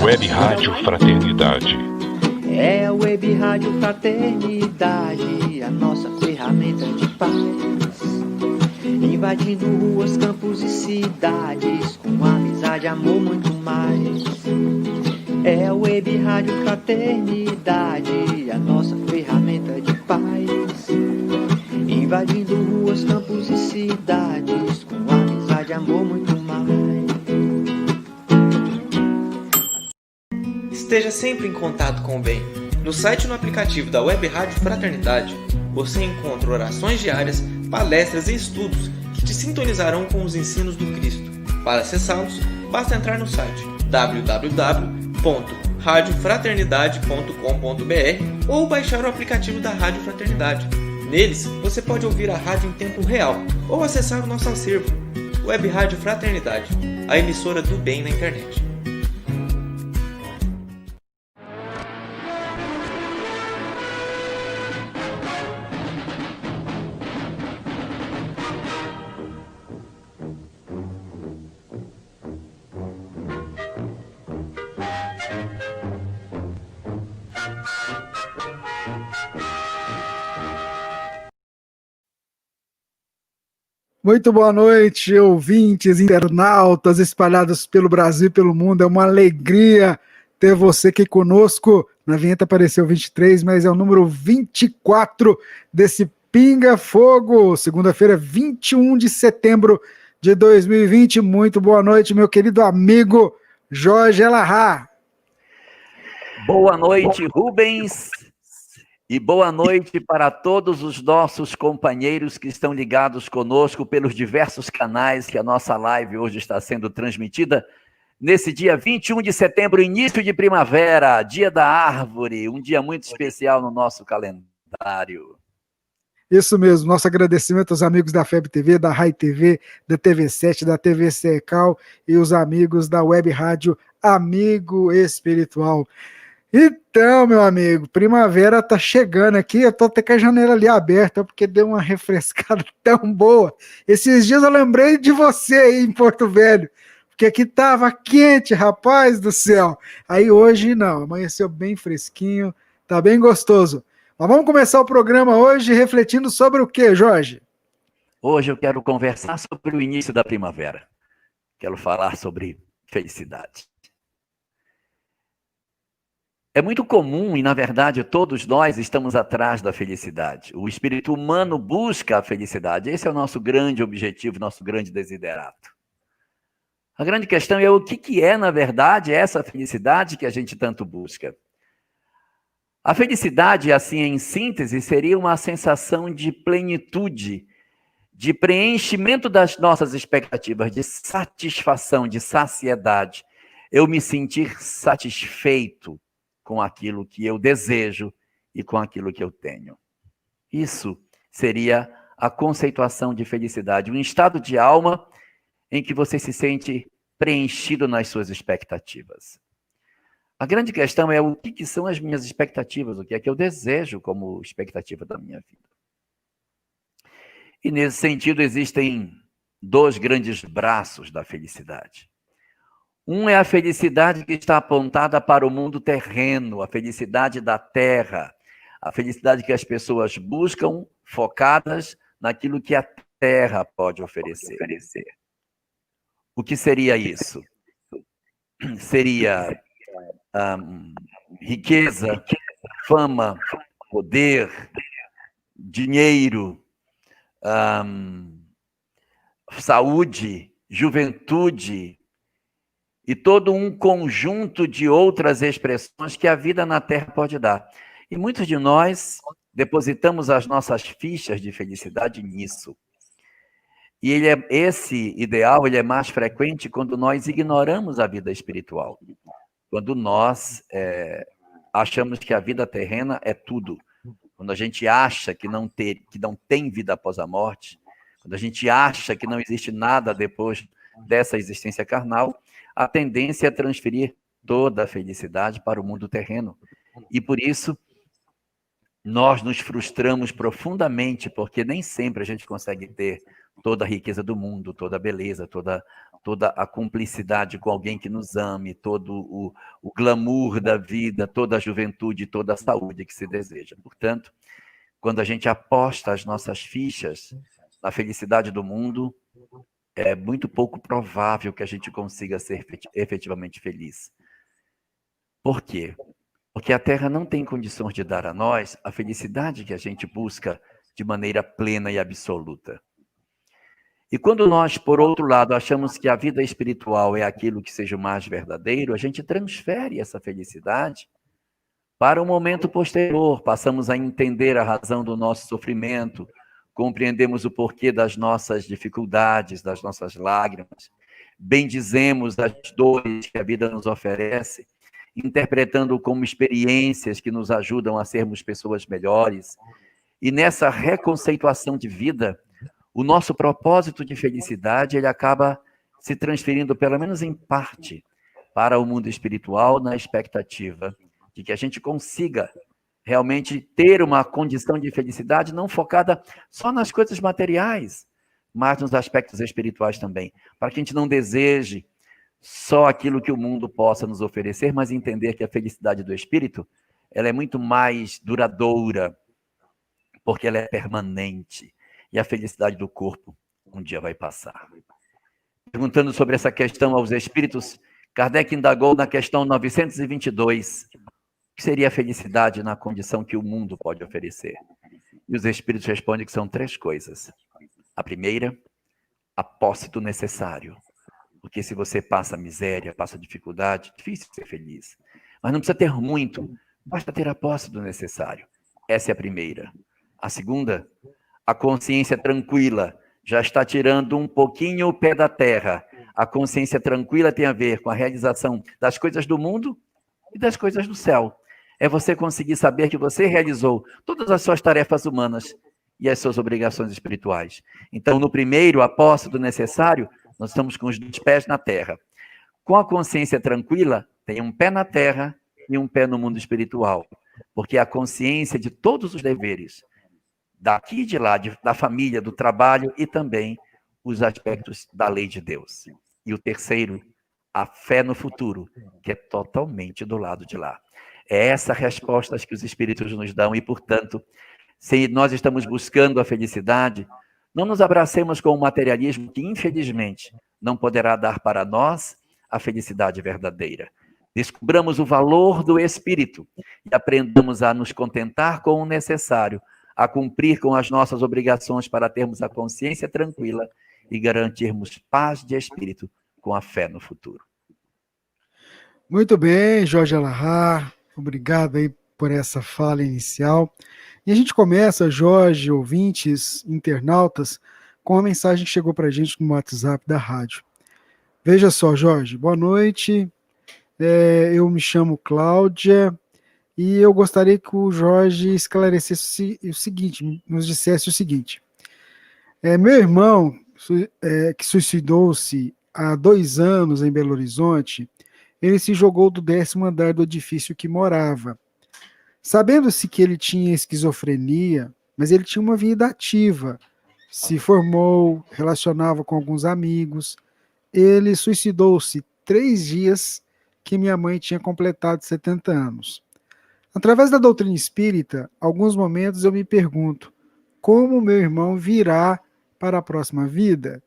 Web Rádio Fraternidade. É a Web Rádio Fraternidade, a nossa ferramenta de paz. Invadindo ruas, campos e cidades, com amizade, amor, muito mais. É a Web Rádio Fraternidade, a nossa ferramenta de paz. Invadindo ruas, campos e cidades, com amizade, amor, muito mais. Esteja sempre em contato com o bem. No site e no aplicativo da Web Rádio Fraternidade, você encontra orações diárias, palestras e estudos que te sintonizarão com os ensinos do Cristo. Para acessá-los, basta entrar no site www.radiofraternidade.com.br ou baixar o aplicativo da Rádio Fraternidade. Neles, você pode ouvir a rádio em tempo real ou acessar o nosso acervo. Web Rádio Fraternidade, a emissora do bem na internet. Muito boa noite, ouvintes, internautas espalhados pelo Brasil e pelo mundo. É uma alegria ter você aqui conosco. Na vinheta apareceu 23, mas é o número 24 desse Pinga Fogo. Segunda-feira, 21 de setembro de 2020. Muito boa noite, meu querido amigo Jorge Elahá. Boa noite, Rubens. E boa noite para todos os nossos companheiros que estão ligados conosco pelos diversos canais que a nossa live hoje está sendo transmitida. Nesse dia 21 de setembro, início de primavera, dia da árvore, um dia muito especial no nosso calendário. Isso mesmo, nosso agradecimento aos amigos da FEB TV, da Rai TV, da TV7, da TV Secal e os amigos da Web Rádio Amigo Espiritual. Então, meu amigo, primavera tá chegando aqui, eu tô até com a janela ali aberta, porque deu uma refrescada tão boa. Esses dias eu lembrei de você aí em Porto Velho, porque aqui tava quente, rapaz do céu. Aí hoje não, amanheceu bem fresquinho, tá bem gostoso. Mas vamos começar o programa hoje refletindo sobre o quê, Jorge? Hoje eu quero conversar sobre o início da primavera. Quero falar sobre felicidade. É muito comum, e na verdade todos nós estamos atrás da felicidade. O espírito humano busca a felicidade. Esse é o nosso grande objetivo, nosso grande desiderato. A grande questão é o que é, na verdade, essa felicidade que a gente tanto busca. A felicidade, assim em síntese, seria uma sensação de plenitude, de preenchimento das nossas expectativas, de satisfação, de saciedade. Eu me sentir satisfeito com aquilo que eu desejo e com aquilo que eu tenho. Isso seria a conceituação de felicidade, um estado de alma em que você se sente preenchido nas suas expectativas. A grande questão é o que são as minhas expectativas, o que é que eu desejo como expectativa da minha vida. E nesse sentido existem dois grandes braços da felicidade. Um é a felicidade que está apontada para o mundo terreno, a felicidade da terra, a felicidade que as pessoas buscam, focadas naquilo que a terra pode oferecer. O que seria isso? Seria riqueza, fama, poder, dinheiro, saúde, juventude, e todo um conjunto de outras expressões que a vida na Terra pode dar. E muitos de nós depositamos as nossas fichas de felicidade nisso. E esse ideal ele é mais frequente quando nós ignoramos a vida espiritual. Quando nós achamos que a vida terrena é tudo. Quando a gente acha que não tem vida após a morte. Quando a gente acha que não existe nada depois dessa existência carnal, a tendência é transferir toda a felicidade para o mundo terreno. E por isso, nós nos frustramos profundamente, porque nem sempre a gente consegue ter toda a riqueza do mundo, toda a beleza, toda toda a cumplicidade com alguém que nos ame, todo o glamour da vida, toda a juventude, toda a saúde que se deseja. Portanto, quando a gente aposta as nossas fichas na felicidade do mundo, é muito pouco provável que a gente consiga ser efetivamente feliz. Por quê? Porque a Terra não tem condições de dar a nós a felicidade que a gente busca de maneira plena e absoluta. E quando nós, por outro lado, achamos que a vida espiritual é aquilo que seja o mais verdadeiro, a gente transfere essa felicidade para um momento posterior. Passamos a entender a razão do nosso sofrimento, compreendemos o porquê das nossas dificuldades, das nossas lágrimas, bendizemos as dores que a vida nos oferece, interpretando como experiências que nos ajudam a sermos pessoas melhores. E nessa reconceituação de vida, o nosso propósito de felicidade, ele acaba se transferindo, pelo menos em parte, para o mundo espiritual, na expectativa de que a gente consiga realmente ter uma condição de felicidade não focada só nas coisas materiais, mas nos aspectos espirituais também, para que a gente não deseje só aquilo que o mundo possa nos oferecer, mas entender que a felicidade do espírito, ela é muito mais duradoura, porque ela é permanente. E a felicidade do corpo um dia vai passar. Perguntando sobre essa questão aos espíritos, Kardec indagou na questão 922, o que seria a felicidade na condição que o mundo pode oferecer? E os espíritos respondem que são 3 coisas. A primeira, a posse do necessário. Porque se você passa miséria, passa dificuldade, é difícil ser feliz. Mas não precisa ter muito, basta ter a posse do necessário. Essa é a primeira. A segunda, a consciência tranquila, já está tirando um pouquinho o pé da terra. A consciência tranquila tem a ver com a realização das coisas do mundo e das coisas do céu. É você conseguir saber que você realizou todas as suas tarefas humanas e as suas obrigações espirituais. Então, no primeiro, a posse do necessário, nós estamos com os 2 pés na terra. Com a consciência tranquila, tem um pé na terra e um pé no mundo espiritual. Porque a consciência de todos os deveres, daqui e de lá, da família, do trabalho e também os aspectos da lei de Deus. E o terceiro, a fé no futuro, que é totalmente do lado de lá. É essa resposta que os espíritos nos dão e, portanto, se nós estamos buscando a felicidade, não nos abracemos com o materialismo que, infelizmente, não poderá dar para nós a felicidade verdadeira. Descobramos o valor do espírito e aprendamos a nos contentar com o necessário, a cumprir com as nossas obrigações para termos a consciência tranquila e garantirmos paz de espírito com a fé no futuro. Muito bem, Jorge Alahá, obrigado aí por essa fala inicial. E a gente começa, Jorge, ouvintes, internautas, com uma mensagem que chegou para a gente no WhatsApp da rádio. Veja só, Jorge, boa noite, eu me chamo Cláudia, e eu gostaria que o Jorge esclarecesse o seguinte, nos dissesse o seguinte. Meu irmão, que suicidou-se há 2 anos em Belo Horizonte, ele se jogou do 10º andar do edifício que morava. Sabendo-se que ele tinha esquizofrenia, mas ele tinha uma vida ativa, se formou, relacionava com alguns amigos. Ele suicidou-se 3 dias que minha mãe tinha completado 70 anos. Através da doutrina espírita, alguns momentos eu me pergunto como meu irmão virá para a próxima vida?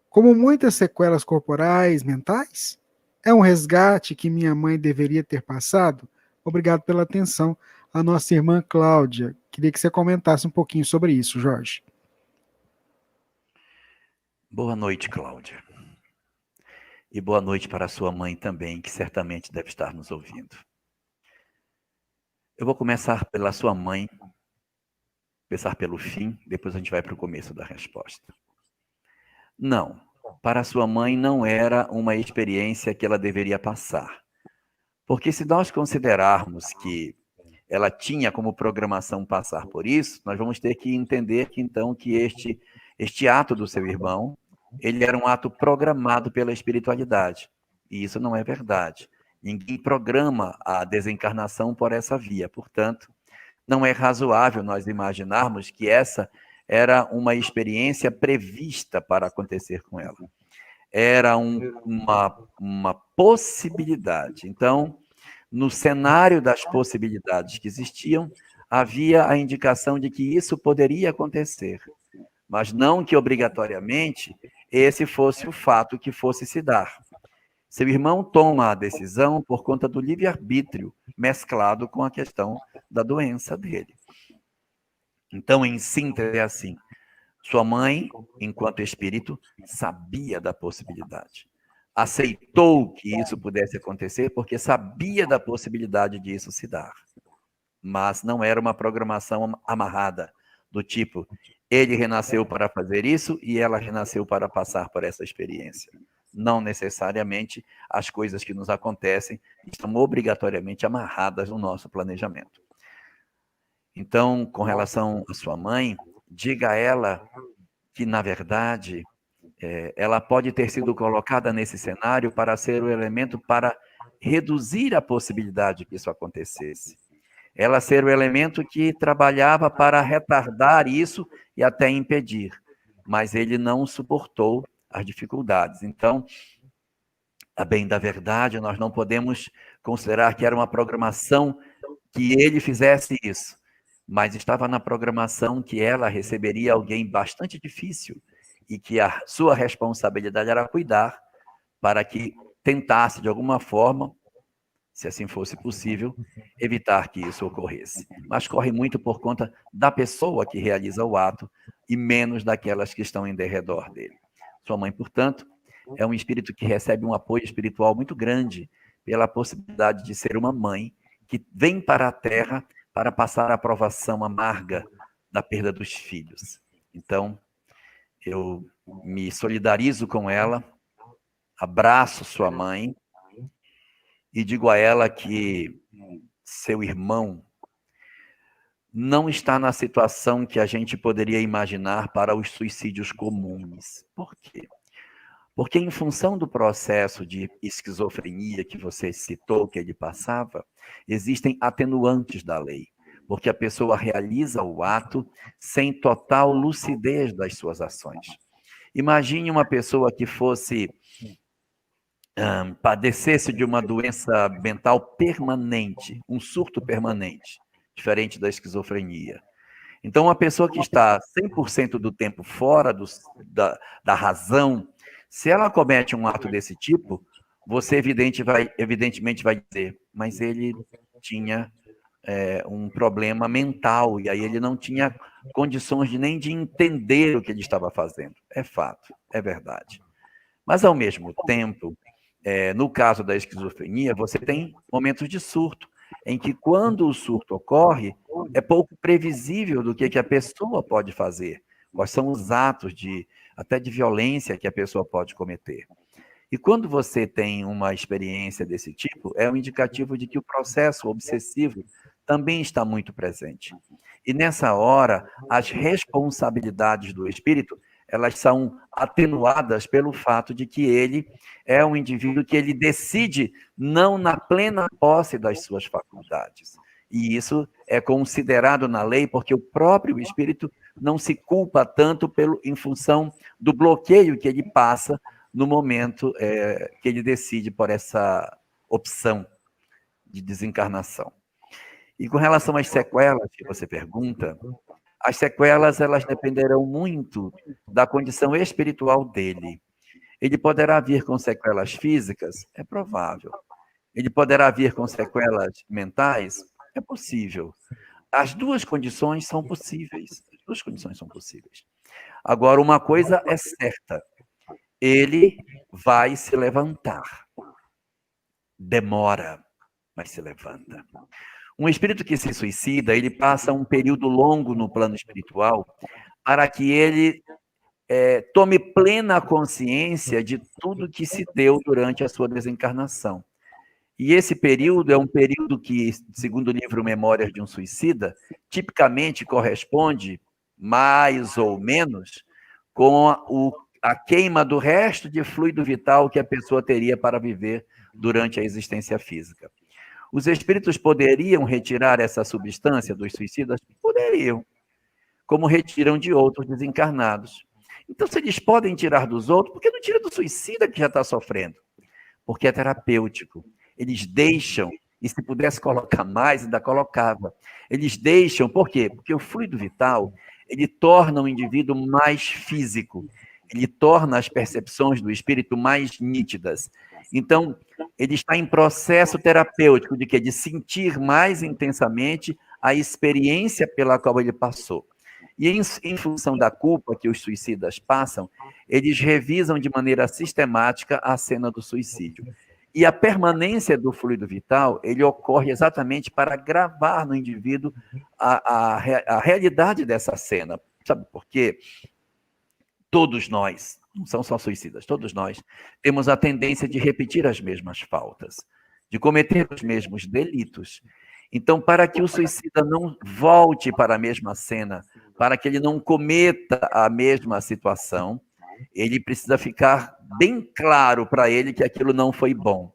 Como muitas sequelas corporais, mentais? É um resgate que minha mãe deveria ter passado? Obrigado pela atenção, a nossa irmã Cláudia. Queria que você comentasse um pouquinho sobre isso, Jorge. Boa noite, Cláudia. E boa noite para a sua mãe também, que certamente deve estar nos ouvindo. Eu vou começar pela sua mãe, começar pelo fim, depois a gente vai para o começo da resposta. Não, para a sua mãe não era uma experiência que ela deveria passar. Porque se nós considerarmos que ela tinha como programação passar por isso, nós vamos ter que entender que então que este ato do seu irmão, ele era um ato programado pela espiritualidade. E isso não é verdade. Ninguém programa a desencarnação por essa via. Portanto, não é razoável nós imaginarmos que essa era uma experiência prevista para acontecer com ela. era uma possibilidade. Então, no cenário das possibilidades que existiam, havia a indicação de que isso poderia acontecer, mas não que obrigatoriamente esse fosse o fato que fosse se dar. Seu irmão toma a decisão por conta do livre-arbítrio, mesclado com a questão da doença dele. Então, em síntese, é assim. Sua mãe, enquanto espírito, sabia da possibilidade. Aceitou que isso pudesse acontecer porque sabia da possibilidade de isso se dar. Mas não era uma programação amarrada, do tipo, ele renasceu para fazer isso e ela renasceu para passar por essa experiência. Não necessariamente as coisas que nos acontecem estão obrigatoriamente amarradas no nosso planejamento. Então, com relação à sua mãe, diga a ela que, na verdade, ela pode ter sido colocada nesse cenário para ser o elemento para reduzir a possibilidade que isso acontecesse. Ela ser o elemento que trabalhava para retardar isso e até impedir, mas ele não suportou as dificuldades. Então, a bem da verdade, nós não podemos considerar que era uma programação que ele fizesse isso, mas estava na programação que ela receberia alguém bastante difícil e que a sua responsabilidade era cuidar para que tentasse, de alguma forma, se assim fosse possível, evitar que isso ocorresse. Mas corre muito por conta da pessoa que realiza o ato e menos daquelas que estão em derredor dele. Sua mãe, portanto, é um espírito que recebe um apoio espiritual muito grande pela possibilidade de ser uma mãe que vem para a Terra para passar a provação amarga da perda dos filhos. Então, eu me solidarizo com ela, abraço sua mãe e digo a ela que seu irmão não está na situação que a gente poderia imaginar para os suicídios comuns. Por quê? Porque em função do processo de esquizofrenia que você citou, que ele passava, existem atenuantes da lei, porque a pessoa realiza o ato sem total lucidez das suas ações. Imagine uma pessoa que padecesse de uma doença mental permanente, um surto permanente, diferente da esquizofrenia. Então, uma pessoa que está 100% do tempo fora da razão, se ela comete um ato desse tipo, você evidentemente vai dizer, mas ele tinha um problema mental, e aí ele não tinha condições nem de entender o que ele estava fazendo. É fato, é verdade. Mas, ao mesmo tempo, no caso da esquizofrenia, você tem momentos de surto, em que quando o surto ocorre, é pouco previsível do que a pessoa pode fazer, quais são os atos até de violência que a pessoa pode cometer. E quando você tem uma experiência desse tipo, é um indicativo de que o processo obsessivo também está muito presente. E nessa hora, as responsabilidades do espírito, elas são atenuadas pelo fato de que ele é um indivíduo que ele decide não na plena posse das suas faculdades. E isso é considerado na lei porque o próprio espírito não se culpa tanto em função do bloqueio que ele passa no momento que ele decide por essa opção de desencarnação. E com relação às sequelas que você pergunta, as sequelas elas dependerão muito da condição espiritual dele. Ele poderá vir com sequelas físicas? É provável. Ele poderá vir com sequelas mentais? É possível. As duas condições são possíveis. As duas condições são possíveis. Agora, uma coisa é certa. Ele vai se levantar. Demora, mas se levanta. Um espírito que se suicida, ele passa um período longo no plano espiritual para que ele tome plena consciência de tudo que se deu durante a sua desencarnação. E esse período é um período que, segundo o livro Memórias de um Suicida, tipicamente corresponde, mais ou menos, com a queima do resto de fluido vital que a pessoa teria para viver durante a existência física. Os espíritos poderiam retirar essa substância dos suicidas? Poderiam, como retiram de outros desencarnados. Então, se eles podem tirar dos outros, por que não tira do suicida que já está sofrendo? Porque é terapêutico. Eles deixam, e se pudesse colocar mais, ainda colocava. Eles deixam, por quê? Porque o fluido vital, ele torna o indivíduo mais físico, ele torna as percepções do espírito mais nítidas. Então, ele está em processo terapêutico de quê? De sentir mais intensamente a experiência pela qual ele passou. E em função da culpa que os suicidas passam, eles revisam de maneira sistemática a cena do suicídio. E a permanência do fluido vital, ele ocorre exatamente para gravar no indivíduo a realidade dessa cena. Sabe por quê? Todos nós, não são só suicidas, todos nós temos a tendência de repetir as mesmas faltas, de cometer os mesmos delitos. Então, para que o suicida não volte para a mesma cena, para que ele não cometa a mesma situação, ele precisa ficar bem claro para ele que aquilo não foi bom.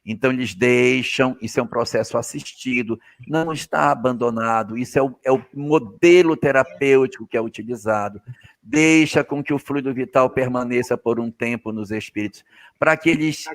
Então, eles deixam, isso é um processo assistido, não está abandonado, isso é o modelo terapêutico que é utilizado. Deixa com que o fluido vital permaneça por um tempo nos espíritos, para que eles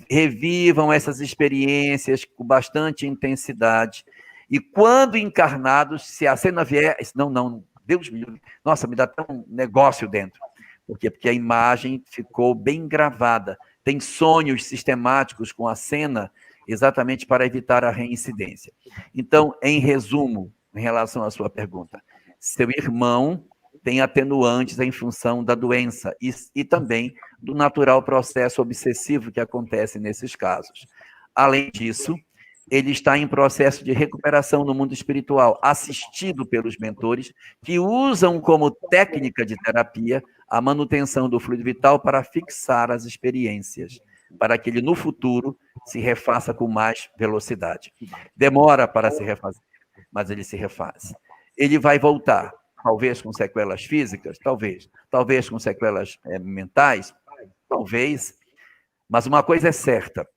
revivam essas experiências com bastante intensidade. E quando encarnados, se a cena vier, não, Deus me livre, nossa, me dá até um negócio dentro. Por quê? Porque a imagem ficou bem gravada. Tem sonhos sistemáticos com a cena, exatamente para evitar a reincidência. Então, em resumo, em relação à sua pergunta, seu irmão tem atenuantes em função da doença e também do natural processo obsessivo que acontece nesses casos. Além disso, ele está em processo de recuperação no mundo espiritual, assistido pelos mentores, que usam como técnica de terapia a manutenção do fluido vital para fixar as experiências, para que ele, no futuro, se refaça com mais velocidade. Demora para se refazer, mas ele se refaz. Ele vai voltar, talvez com sequelas físicas, talvez com sequelas mentais, talvez, mas uma coisa é certa,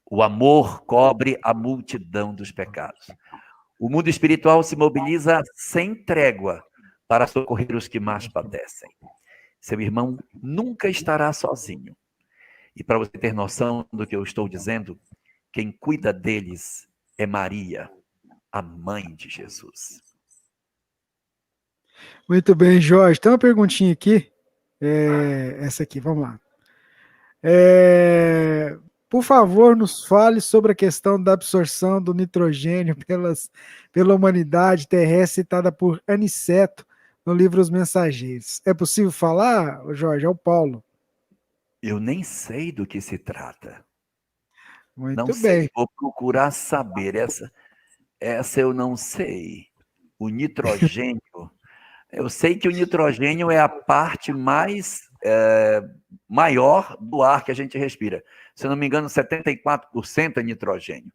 o amor cobre a multidão dos pecados. O mundo espiritual se mobiliza sem trégua para socorrer os que mais padecem. Seu irmão nunca estará sozinho. E para você ter noção do que eu estou dizendo, quem cuida deles é Maria, a mãe de Jesus. Muito bem, Jorge. Tem uma perguntinha aqui. Essa aqui, vamos lá. Por favor, nos fale sobre a questão da absorção do nitrogênio pela humanidade terrestre citada por Aniceto no livro Os Mensageiros. É possível falar, Jorge? É o Paulo. Eu nem sei do que se trata. Muito não bem. Sei, vou procurar saber. Essa eu não sei. O nitrogênio... Eu sei que o nitrogênio é a parte maior do ar que a gente respira. Se eu não me engano, 74% é nitrogênio.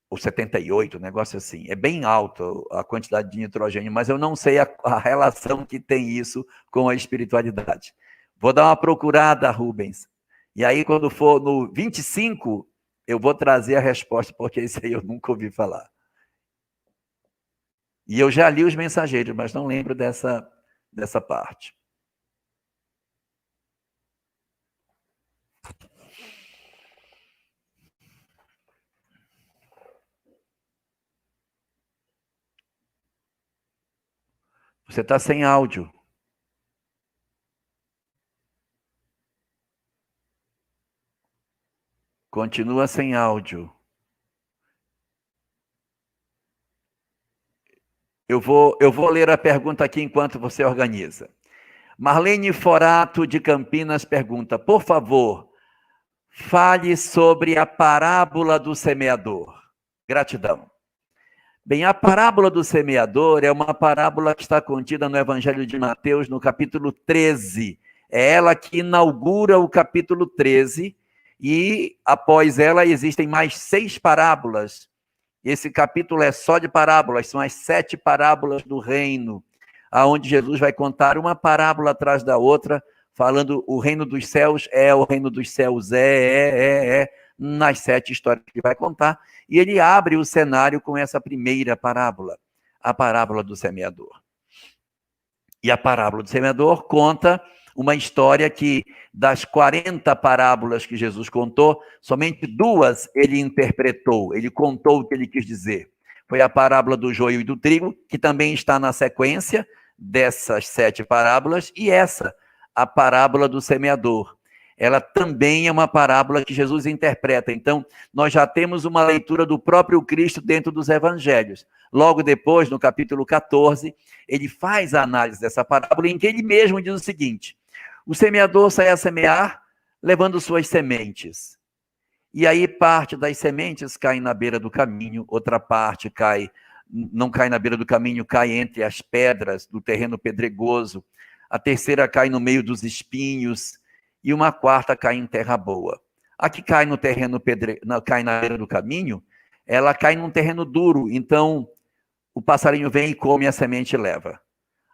Ou 78%, um negócio assim. É bem alto a quantidade de nitrogênio, mas eu não sei a relação que tem isso com a espiritualidade. Vou dar uma procurada, Rubens. E aí, quando for no 25, eu vou trazer a resposta, porque isso aí eu nunca ouvi falar. E eu já li Os Mensageiros, mas não lembro dessa parte. Você está sem áudio. Continua sem áudio. Eu vou ler a pergunta aqui enquanto você organiza. Marlene Forato, de Campinas, pergunta: por favor, fale sobre a parábola do semeador. Gratidão. Bem, a parábola do semeador é uma parábola que está contida no Evangelho de Mateus, no capítulo 13. É ela que inaugura o capítulo 13, e após ela existem mais 6 parábolas. Esse capítulo é só de parábolas, são as 7 parábolas do reino, aonde Jesus vai contar uma parábola atrás da outra, falando o reino dos céus o reino dos céus nas 7 histórias que ele vai contar, e ele abre o cenário com essa primeira parábola, a parábola do semeador. E a parábola do semeador conta uma história que, das 40 parábolas que Jesus contou, somente 2 ele interpretou, ele contou o que ele quis dizer. Foi a parábola do joio e do trigo, que também está na sequência dessas 7 parábolas, e essa, a parábola do semeador. Ela também é uma parábola que Jesus interpreta. Então, nós já temos uma leitura do próprio Cristo dentro dos evangelhos. Logo depois, no capítulo 14, ele faz a análise dessa parábola, em que ele mesmo diz o seguinte: o semeador sai a semear, levando suas sementes. E aí parte das sementes cai na beira do caminho, outra parte não cai na beira do caminho, cai entre as pedras do terreno pedregoso, a terceira cai no meio dos espinhos, e uma quarta cai em terra boa. A que cai no terreno cai na beira do caminho, ela cai num terreno duro, então o passarinho vem e come a semente e leva.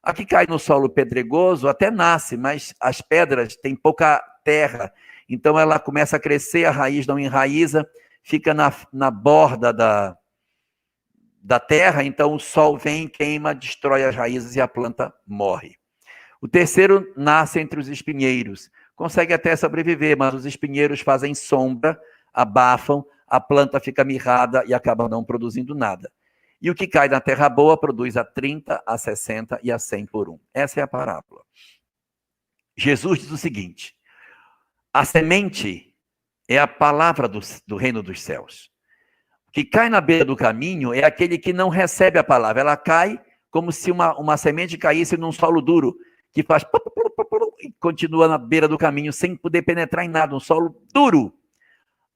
A que cai no solo pedregoso até nasce, mas as pedras têm pouca terra, então ela começa a crescer, a raiz não enraiza, fica na borda da terra, então o sol vem, queima, destrói as raízes e a planta morre. O terceiro nasce entre os espinheiros, consegue até sobreviver, mas os espinheiros fazem sombra, abafam, a planta fica mirrada e acaba não produzindo nada. E o que cai na terra boa produz a 30, a 60 e a 100 por 1. Essa é a parábola. Jesus diz o seguinte: a semente é a palavra do reino dos céus. O que cai na beira do caminho é aquele que não recebe a palavra. Ela cai como se uma semente caísse num solo duro, que faz e continua na beira do caminho sem poder penetrar em nada, um solo duro.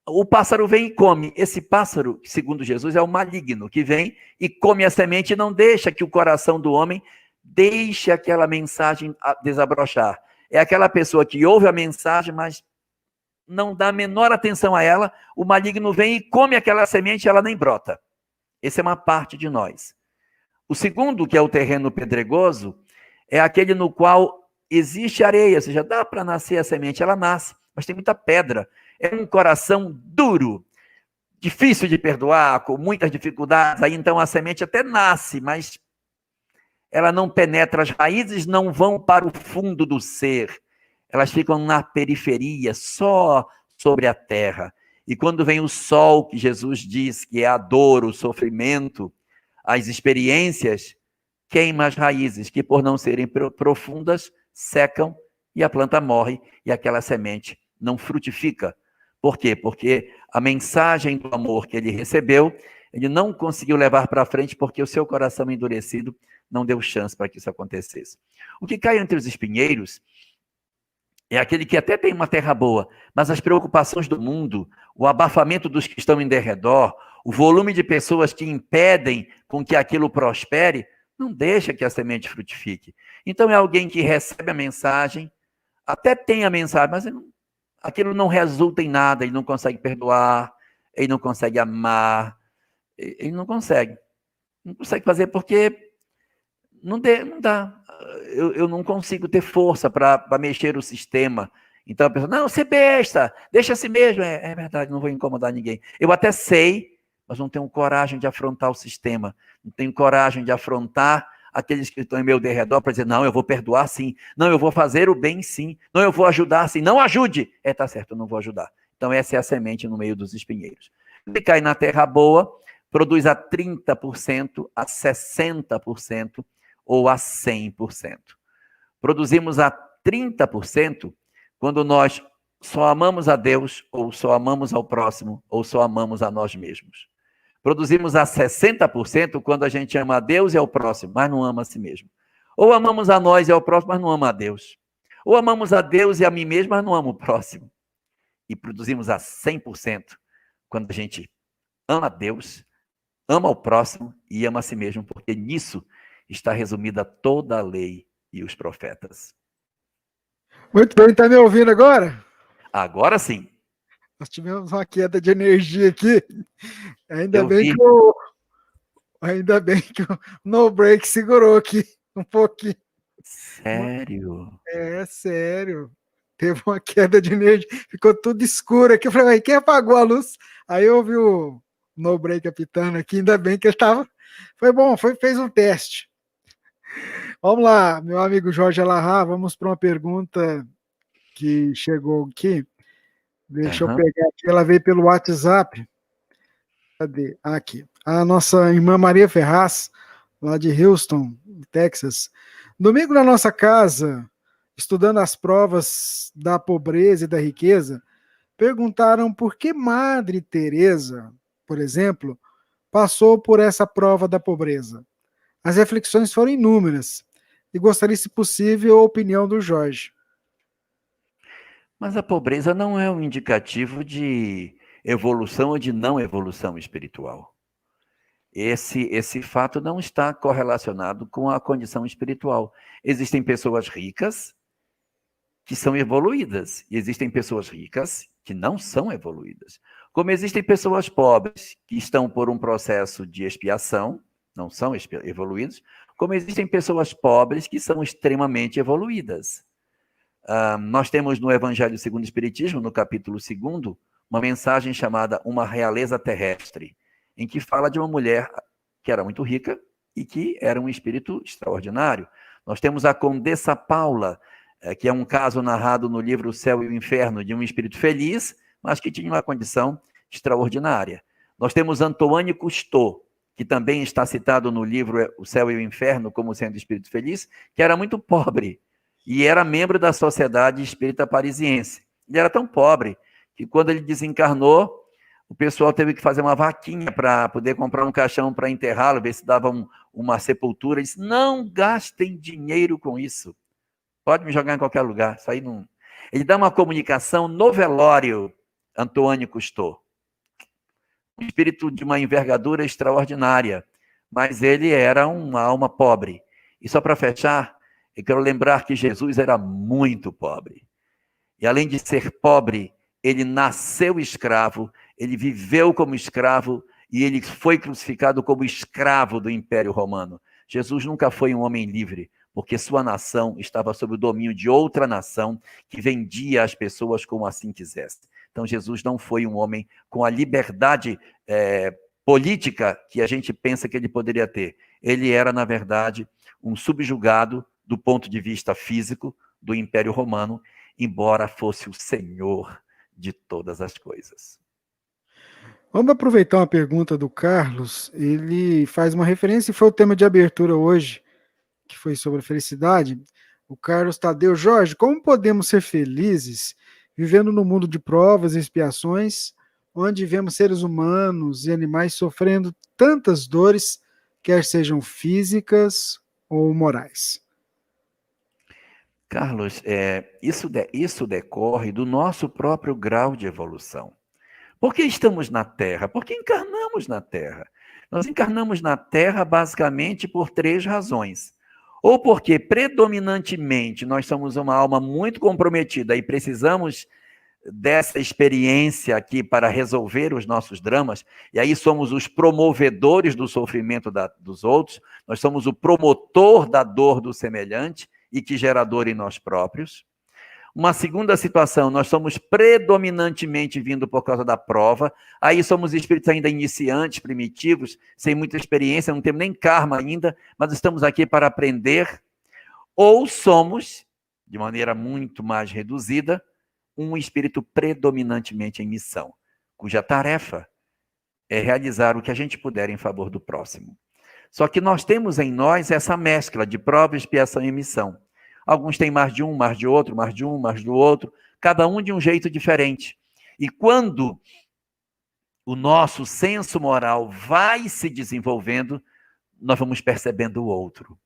O pássaro vem e come. Esse pássaro, segundo Jesus, é o maligno, que vem e come a semente e não deixa que o coração do homem deixe aquela mensagem desabrochar. É aquela pessoa que ouve a mensagem, mas não dá a menor atenção a ela, o maligno vem e come aquela semente e ela nem brota. Essa é uma parte de nós. O segundo, que é o terreno pedregoso, é aquele no qual existe areia, ou seja, dá para nascer a semente, ela nasce, mas tem muita pedra. É um coração duro, difícil de perdoar, com muitas dificuldades. Aí então a semente até nasce, mas ela não penetra, as raízes não vão para o fundo do ser. Elas ficam na periferia, só sobre a terra. E quando vem o sol, que Jesus diz que é a dor, o sofrimento, as experiências, queima as raízes, que por não serem profundas, secam e a planta morre e aquela semente não frutifica. Por quê? Porque a mensagem do amor que ele recebeu, ele não conseguiu levar para frente porque o seu coração endurecido não deu chance para que isso acontecesse. O que cai entre os espinheiros é aquele que até tem uma terra boa, mas as preocupações do mundo, o abafamento dos que estão em derredor, o volume de pessoas que impedem com que aquilo prospere, não deixa que a semente frutifique. Então é alguém que recebe a mensagem, até tem a mensagem, mas aquilo não resulta em nada, ele não consegue perdoar, ele não consegue amar, ele não consegue. Não consegue fazer porque não dá. Eu não consigo ter força para mexer o sistema. Então a pessoa, não, você é besta, deixa assim mesmo. É verdade, não vou incomodar ninguém. Eu até sei, mas não tenho coragem de afrontar o sistema. Não tenho coragem de afrontar aqueles que estão em meu derredor para dizer, não, eu vou perdoar sim. Não, eu vou fazer o bem sim. Não, eu vou ajudar sim. Não ajude. Tá certo, eu não vou ajudar. Então essa é a semente no meio dos espinheiros. Se cai na terra boa, produz a 30%, a 60%, ou a 100%. Produzimos a 30% quando nós só amamos a Deus, ou só amamos ao próximo, ou só amamos a nós mesmos. Produzimos a 60% quando a gente ama a Deus e ao próximo, mas não ama a si mesmo. Ou amamos a nós e ao próximo, mas não ama a Deus. Ou amamos a Deus e a mim mesmo, mas não ama o próximo. E produzimos a 100% quando a gente ama a Deus, ama o próximo e ama a si mesmo, porque nisso está resumida toda a lei e os profetas. Muito bem, está me ouvindo agora? Agora sim. Nós tivemos uma queda de energia aqui. Ainda bem que o No Break segurou aqui um pouquinho. Sério? Sério. Teve uma queda de energia, ficou tudo escuro aqui. Eu falei, quem apagou a luz? Aí eu ouvi o No Break apitando aqui, ainda bem que ele estava. Foi bom, fez um teste. Vamos lá, meu amigo Jorge Alahá, vamos para uma pergunta que chegou aqui. Deixa eu Aham. pegar aqui, ela veio pelo WhatsApp. Cadê? Aqui. A nossa irmã Maria Ferraz, lá de Houston, Texas. Domingo na nossa casa, estudando as provas da pobreza e da riqueza, perguntaram por que Madre Teresa, por exemplo, passou por essa prova da pobreza. As reflexões foram inúmeras e gostaria, se possível, a opinião do Jorge. Mas a pobreza não é um indicativo de evolução ou de não evolução espiritual. Esse fato não está correlacionado com a condição espiritual. Existem pessoas ricas que são evoluídas, e existem pessoas ricas que não são evoluídas. Como existem pessoas pobres que estão por um processo de expiação, não são evoluídos, como existem pessoas pobres que são extremamente evoluídas. Nós temos no Evangelho segundo o Espiritismo, no capítulo 2º, uma mensagem chamada Uma Realeza Terrestre, em que fala de uma mulher que era muito rica e que era um espírito extraordinário. Nós temos a Condessa Paula, que é um caso narrado no livro O Céu e o Inferno, de um espírito feliz, mas que tinha uma condição extraordinária. Nós temos Antoine Cousteau, que também está citado no livro O Céu e o Inferno como sendo espírito feliz, que era muito pobre e era membro da Sociedade Espírita Parisiense. Ele era tão pobre que quando ele desencarnou, o pessoal teve que fazer uma vaquinha para poder comprar um caixão para enterrá-lo, ver se dava uma sepultura. Ele disse, não gastem dinheiro com isso. Pode me jogar em qualquer lugar. Isso aí não... Ele dá uma comunicação no velório, Antoine Cousteau. Um espírito de uma envergadura extraordinária, mas ele era uma alma pobre. E só para fechar, eu quero lembrar que Jesus era muito pobre. E além de ser pobre, ele nasceu escravo, ele viveu como escravo e ele foi crucificado como escravo do Império Romano. Jesus nunca foi um homem livre, porque sua nação estava sob o domínio de outra nação que vendia as pessoas como assim quisesse. Então, Jesus não foi um homem com a liberdade política que a gente pensa que ele poderia ter. Ele era, na verdade, um subjugado do ponto de vista físico do Império Romano, embora fosse o senhor de todas as coisas. Vamos aproveitar uma pergunta do Carlos. Ele faz uma referência, e foi o tema de abertura hoje, que foi sobre a felicidade. O Carlos Tadeu, Jorge, como podemos ser felizes vivendo no mundo de provas e expiações, onde vemos seres humanos e animais sofrendo tantas dores, quer sejam físicas ou morais? Carlos, isso decorre do nosso próprio grau de evolução. Por que estamos na Terra? Porque encarnamos na Terra. Nós encarnamos na Terra basicamente por 3 razões. Ou porque predominantemente nós somos uma alma muito comprometida e precisamos dessa experiência aqui para resolver os nossos dramas, e aí somos os promovedores do sofrimento dos outros, nós somos o promotor da dor do semelhante e que gera dor em nós próprios. Uma segunda situação, nós somos predominantemente vindo por causa da prova, aí somos espíritos ainda iniciantes, primitivos, sem muita experiência, não temos nem karma ainda, mas estamos aqui para aprender. Ou somos, de maneira muito mais reduzida, um espírito predominantemente em missão, cuja tarefa é realizar o que a gente puder em favor do próximo. Só que nós temos em nós essa mescla de prova, expiação e missão. Alguns têm mais de um, mais de outro, mais de um, mais do outro, cada um de um jeito diferente. E quando o nosso senso moral vai se desenvolvendo, nós vamos percebendo o outro.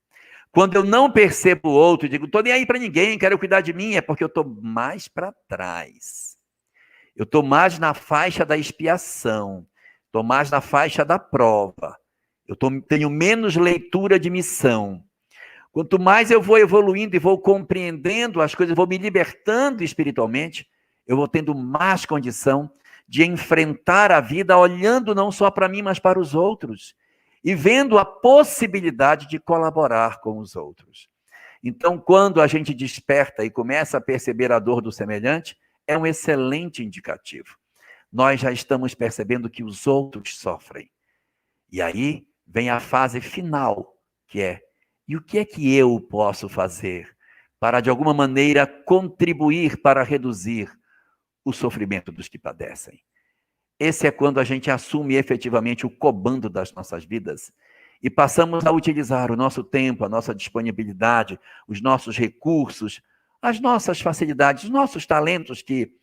Quando eu não percebo o outro, digo, estou nem aí para ninguém, quero cuidar de mim, é porque eu estou mais para trás. Eu estou mais na faixa da expiação, estou mais na faixa da prova. Eu tenho menos leitura de missão. Quanto mais eu vou evoluindo e vou compreendendo as coisas, vou me libertando espiritualmente, eu vou tendo mais condição de enfrentar a vida olhando não só para mim, mas para os outros. E vendo a possibilidade de colaborar com os outros. Então, quando a gente desperta e começa a perceber a dor do semelhante, é um excelente indicativo. Nós já estamos percebendo que os outros sofrem. E aí vem a fase final, que é, E o que é que eu posso fazer para, de alguma maneira, contribuir para reduzir o sofrimento dos que padecem? Esse é quando a gente assume efetivamente o comando das nossas vidas e passamos a utilizar o nosso tempo, a nossa disponibilidade, os nossos recursos, as nossas facilidades, os nossos talentos, que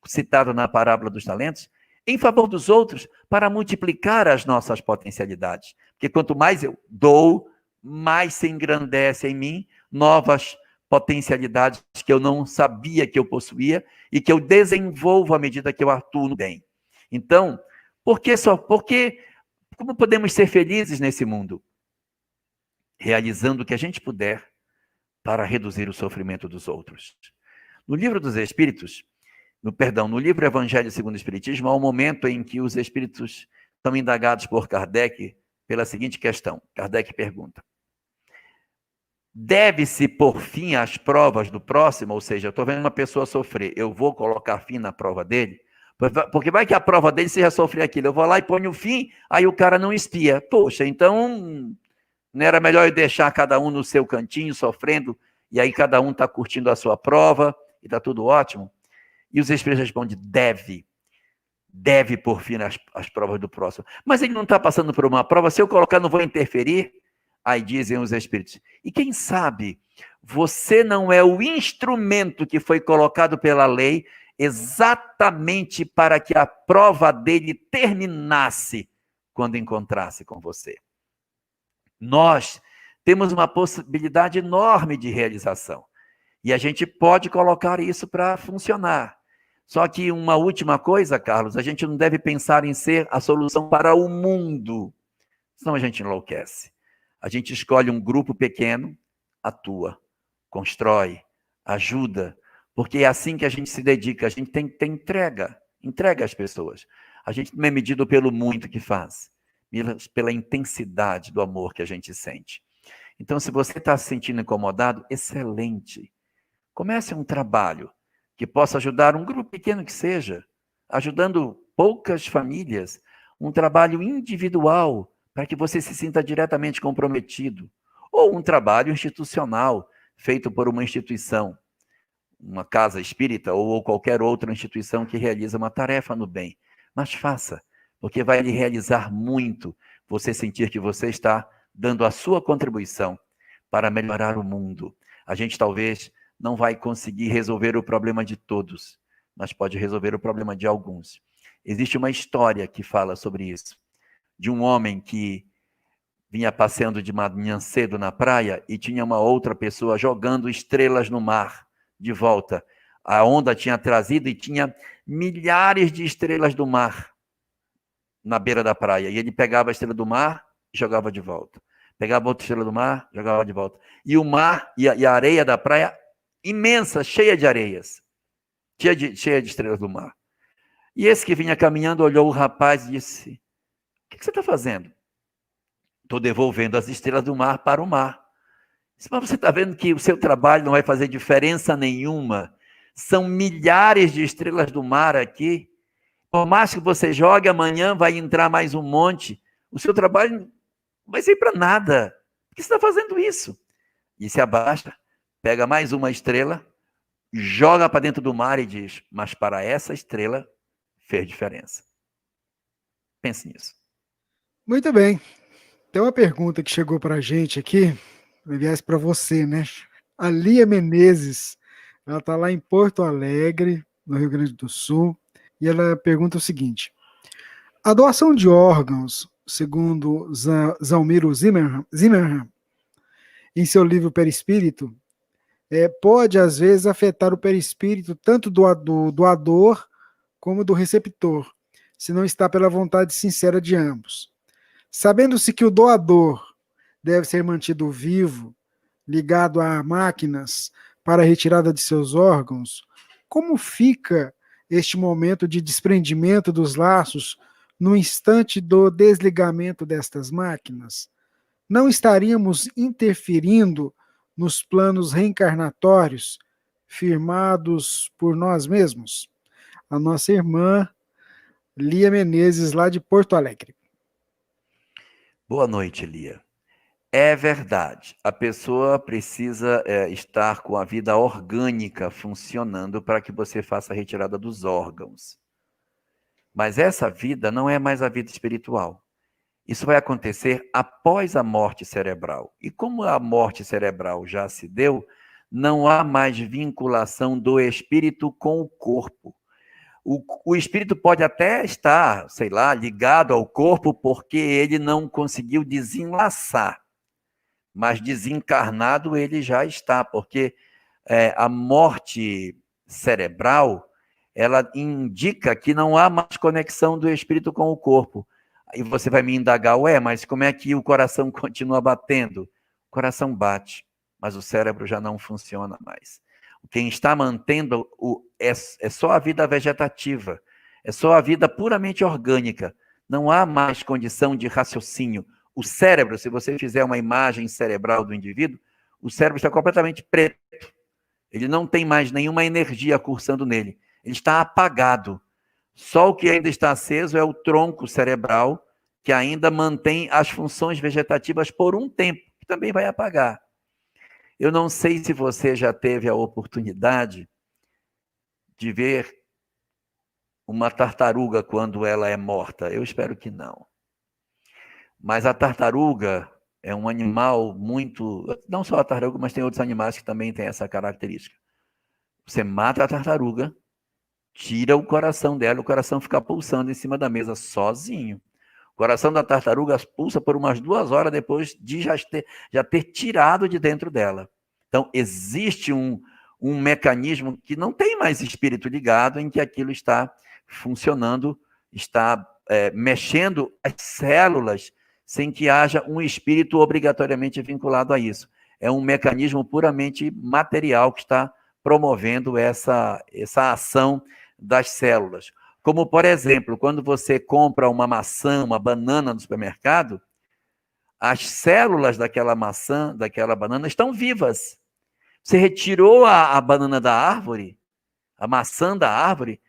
citado na parábola dos talentos, em favor dos outros, para multiplicar as nossas potencialidades. Porque quanto mais eu dou, mais se engrandece em mim novas potencialidades que eu não sabia que eu possuía e que eu desenvolvo à medida que eu atuo no bem. Então, como podemos ser felizes nesse mundo? Realizando o que a gente puder para reduzir o sofrimento dos outros. No Livro dos Espíritos, no livro Evangelho segundo o Espiritismo, há um momento em que os espíritos são indagados por Kardec pela seguinte questão. Kardec pergunta: deve-se pôr fim às provas do próximo? Ou seja, eu estou vendo uma pessoa sofrer, eu vou colocar fim na prova dele? Porque vai que a prova dele seja sofrer aquilo. Eu vou lá e ponho fim, aí o cara não espia. Poxa, então não era melhor eu deixar cada um no seu cantinho sofrendo, e aí cada um está curtindo a sua prova e está tudo ótimo? E os espíritos respondem: deve pôr fim às provas do próximo. Mas ele não está passando por uma prova, se eu colocar, não vou interferir? Aí dizem os espíritos: e quem sabe você não é o instrumento que foi colocado pela lei exatamente para que a prova dele terminasse quando encontrasse com você. Nós temos uma possibilidade enorme de realização e a gente pode colocar isso para funcionar. Só que uma última coisa, Carlos, a gente não deve pensar em ser a solução para o mundo, senão a gente enlouquece. A gente escolhe um grupo pequeno, atua, constrói, ajuda, porque é assim que a gente se dedica, a gente tem que ter entrega às pessoas. A gente não é medido pelo muito que faz, mas pela intensidade do amor que a gente sente. Então, se você está se sentindo incomodado, excelente. Comece um trabalho que possa ajudar um grupo pequeno que seja, ajudando poucas famílias, um trabalho individual, para que você se sinta diretamente comprometido, ou um trabalho institucional, feito por uma instituição, uma casa espírita ou qualquer outra instituição que realiza uma tarefa no bem. Mas faça, porque vai lhe realizar muito você sentir que você está dando a sua contribuição para melhorar o mundo. A gente talvez não vai conseguir resolver o problema de todos, mas pode resolver o problema de alguns. Existe uma história que fala sobre isso, de um homem que vinha passeando de manhã cedo na praia e tinha uma outra pessoa jogando estrelas no mar de volta. A onda tinha trazido e tinha milhares de estrelas do mar na beira da praia. E ele pegava a estrela do mar e jogava de volta. Pegava outra estrela do mar, jogava de volta. E o mar e a areia da praia imensa, cheia de areias, cheia de estrelas do mar. E esse que vinha caminhando olhou o rapaz e disse: o que você está fazendo? Estou devolvendo as estrelas do mar para o mar. Mas você está vendo que o seu trabalho não vai fazer diferença nenhuma? São milhares de estrelas do mar aqui. Por mais que você jogue, amanhã vai entrar mais um monte. O seu trabalho não vai ser para nada. Por que você está fazendo isso? E se abaixa, pega mais uma estrela, joga para dentro do mar e diz: mas para essa estrela fez diferença. Pense nisso. Muito bem. Tem uma pergunta que chegou para a gente aqui, aliás, para você, né? A Lia Menezes, ela está lá em Porto Alegre, no Rio Grande do Sul, e ela pergunta o seguinte: a doação de órgãos, segundo Zalmiro Zimmermann, em seu livro Perispírito, pode, às vezes, afetar o perispírito tanto do doador como do receptor, se não está pela vontade sincera de ambos. Sabendo-se que o doador deve ser mantido vivo, ligado a máquinas para a retirada de seus órgãos, como fica este momento de desprendimento dos laços no instante do desligamento destas máquinas? Não estaríamos interferindo nos planos reencarnatórios firmados por nós mesmos? A nossa irmã Lia Menezes, lá de Porto Alegre. Boa noite, Lia. É verdade. A pessoa precisa estar com a vida orgânica funcionando para que você faça a retirada dos órgãos. Mas essa vida não é mais a vida espiritual. Isso vai acontecer após a morte cerebral. E como a morte cerebral já se deu, não há mais vinculação do espírito com o corpo. O espírito pode até estar, sei lá, ligado ao corpo porque ele não conseguiu desenlaçar. Mas desencarnado ele já está, porque a morte cerebral, ela indica que não há mais conexão do espírito com o corpo. Aí você vai me indagar, mas como é que o coração continua batendo? O coração bate, mas o cérebro já não funciona mais. Quem está mantendo é só a vida vegetativa, é só a vida puramente orgânica. Não há mais condição de raciocínio. O cérebro, se você fizer uma imagem cerebral do indivíduo, o cérebro está completamente preto. Ele não tem mais nenhuma energia cursando nele. Ele está apagado. Só o que ainda está aceso é o tronco cerebral, que ainda mantém as funções vegetativas por um tempo, que também vai apagar. Eu não sei se você já teve a oportunidade de ver uma tartaruga quando ela é morta. Eu espero que não. Mas a tartaruga é um animal muito... Não só a tartaruga, mas tem outros animais que também têm essa característica. Você mata a tartaruga, tira o coração dela, o coração fica pulsando em cima da mesa sozinho. O coração da tartaruga pulsa por umas 2 horas depois de já ter tirado de dentro dela. Então, existe um mecanismo que não tem mais espírito ligado, em que aquilo está funcionando, está mexendo as células, sem que haja um espírito obrigatoriamente vinculado a isso. É um mecanismo puramente material que está promovendo essa ação das células. Como, por exemplo, quando você compra uma maçã, uma banana no supermercado, as células daquela maçã, daquela banana, estão vivas. Você retirou a banana da árvore, a maçã da árvore,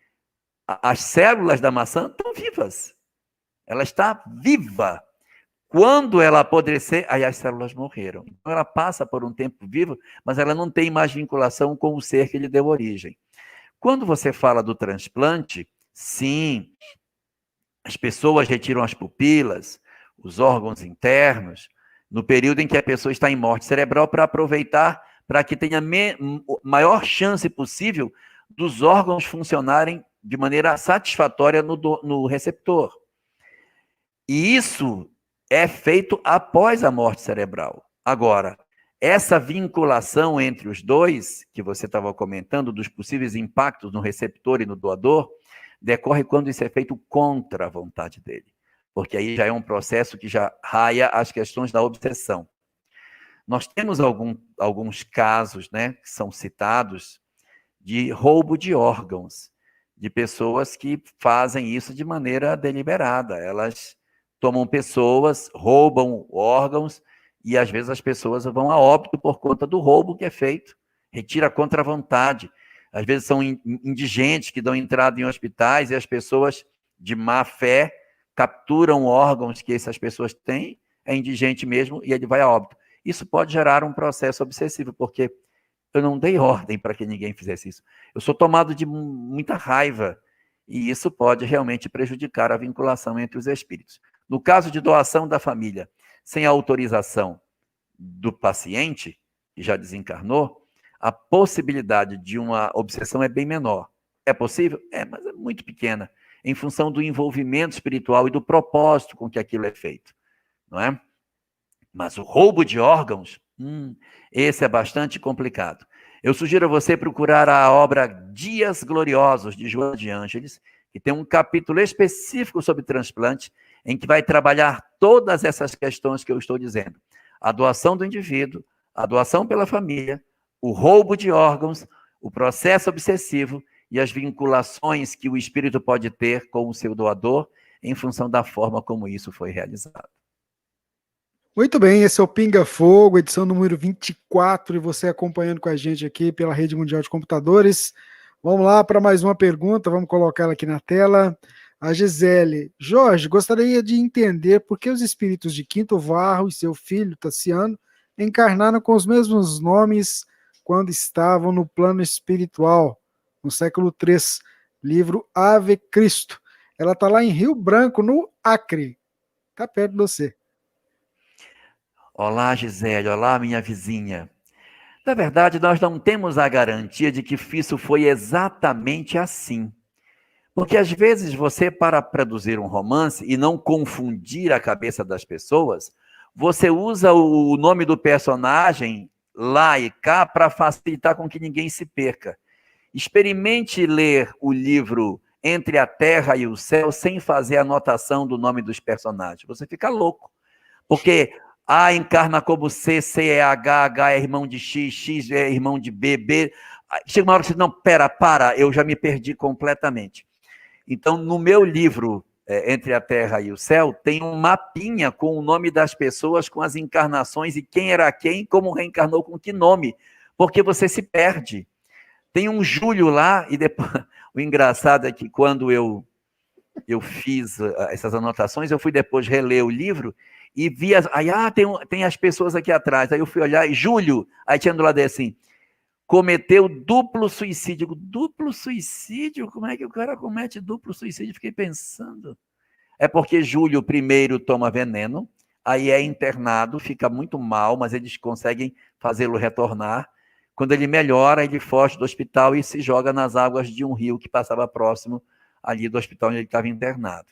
as células da maçã estão vivas. Ela está viva. Quando ela apodrecer, aí as células morreram. Então ela passa por um tempo vivo, mas ela não tem mais vinculação com o ser que lhe deu origem. Quando você fala do transplante, sim, as pessoas retiram as pupilas, os órgãos internos, no período em que a pessoa está em morte cerebral, para aproveitar, para que tenha maior chance possível dos órgãos funcionarem de maneira satisfatória no receptor. E isso é feito após a morte cerebral. Agora, essa vinculação entre os dois, que você estava comentando, dos possíveis impactos no receptor e no doador, decorre quando isso é feito contra a vontade dele. Porque aí já é um processo que já raia as questões da obsessão. Nós temos alguns casos, né, que são citados, de roubo de órgãos, de pessoas que fazem isso de maneira deliberada. Elas tomam pessoas, roubam órgãos, e às vezes as pessoas vão a óbito por conta do roubo que é feito. Retira contra a vontade. Às vezes são indigentes que dão entrada em hospitais e as pessoas de má fé capturam órgãos que essas pessoas têm, é indigente mesmo, e ele vai a óbito. Isso pode gerar um processo obsessivo, porque eu não dei ordem para que ninguém fizesse isso. Eu sou tomado de muita raiva, e isso pode realmente prejudicar a vinculação entre os espíritos. No caso de doação da família, sem autorização do paciente, que já desencarnou, a possibilidade de uma obsessão é bem menor. É possível? É, mas é muito pequena, em função do envolvimento espiritual e do propósito com que aquilo é feito, não é? Mas o roubo de órgãos, esse é bastante complicado. Eu sugiro a você procurar a obra Dias Gloriosos, de Joana de Ângeles, que tem um capítulo específico sobre transplante, em que vai trabalhar todas essas questões que eu estou dizendo. A doação do indivíduo, a doação pela família, o roubo de órgãos, o processo obsessivo e as vinculações que o espírito pode ter com o seu doador em função da forma como isso foi realizado. Muito bem, esse é o Pinga Fogo, edição número 24, e você acompanhando com a gente aqui pela Rede Mundial de Computadores. Vamos lá para mais uma pergunta, vamos colocar ela aqui na tela. A Gisele, Jorge, gostaria de entender por que os espíritos de Quinto Varro e seu filho Tassiano encarnaram com os mesmos nomes quando estavam no plano espiritual, no século III, livro Ave Cristo. Ela está lá em Rio Branco, no Acre. Está perto de você. Olá, Gisele. Olá, minha vizinha. Na verdade, nós não temos a garantia de que isso foi exatamente assim. Porque às vezes você, para produzir um romance e não confundir a cabeça das pessoas, você usa o nome do personagem lá e cá para facilitar com que ninguém se perca. Experimente ler o livro Entre a Terra e o Céu sem fazer anotação do nome dos personagens. Você fica louco. Porque A encarna como C, C é H, H é irmão de X, X é irmão de B, B. Chega uma hora que você diz, não, para, eu já me perdi completamente. Então, no meu livro, Entre a Terra e o Céu, tem um mapinha com o nome das pessoas, com as encarnações e quem era quem, como reencarnou com que nome, porque você se perde. Tem um Júlio lá, e depois, o engraçado é que quando eu fiz essas anotações, eu fui depois reler o livro e vi, tem as pessoas aqui atrás, aí eu fui olhar, e Júlio, aí tinha do lado assim, cometeu duplo suicídio. Duplo suicídio? Como é que o cara comete duplo suicídio? Fiquei pensando. É porque Júlio primeiro toma veneno, aí é internado, fica muito mal, mas eles conseguem fazê-lo retornar. Quando ele melhora, ele foge do hospital e se joga nas águas de um rio que passava próximo ali do hospital onde ele estava internado.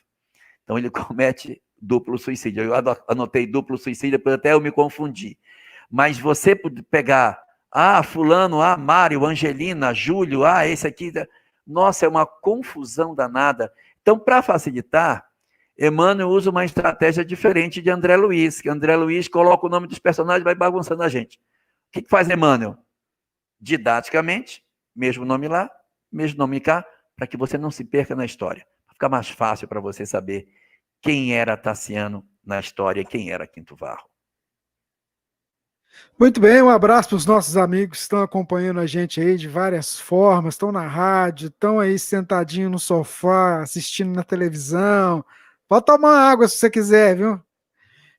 Então ele comete duplo suicídio. Eu anotei duplo suicídio, depois até eu me confundi. Mas você pegar fulano, Mário, Angelina, Júlio, esse aqui. Nossa, é uma confusão danada. Então, para facilitar, Emmanuel usa uma estratégia diferente de André Luiz, que André Luiz coloca o nome dos personagens e vai bagunçando a gente. O que faz Emmanuel? Didaticamente, mesmo nome lá, mesmo nome cá, para que você não se perca na história. Fica mais fácil para você saber quem era Tassiano na história e quem era Quinto Varro. Muito bem, um abraço para os nossos amigos que estão acompanhando a gente aí de várias formas, estão na rádio, estão aí sentadinho no sofá, assistindo na televisão. Pode tomar água se você quiser, viu?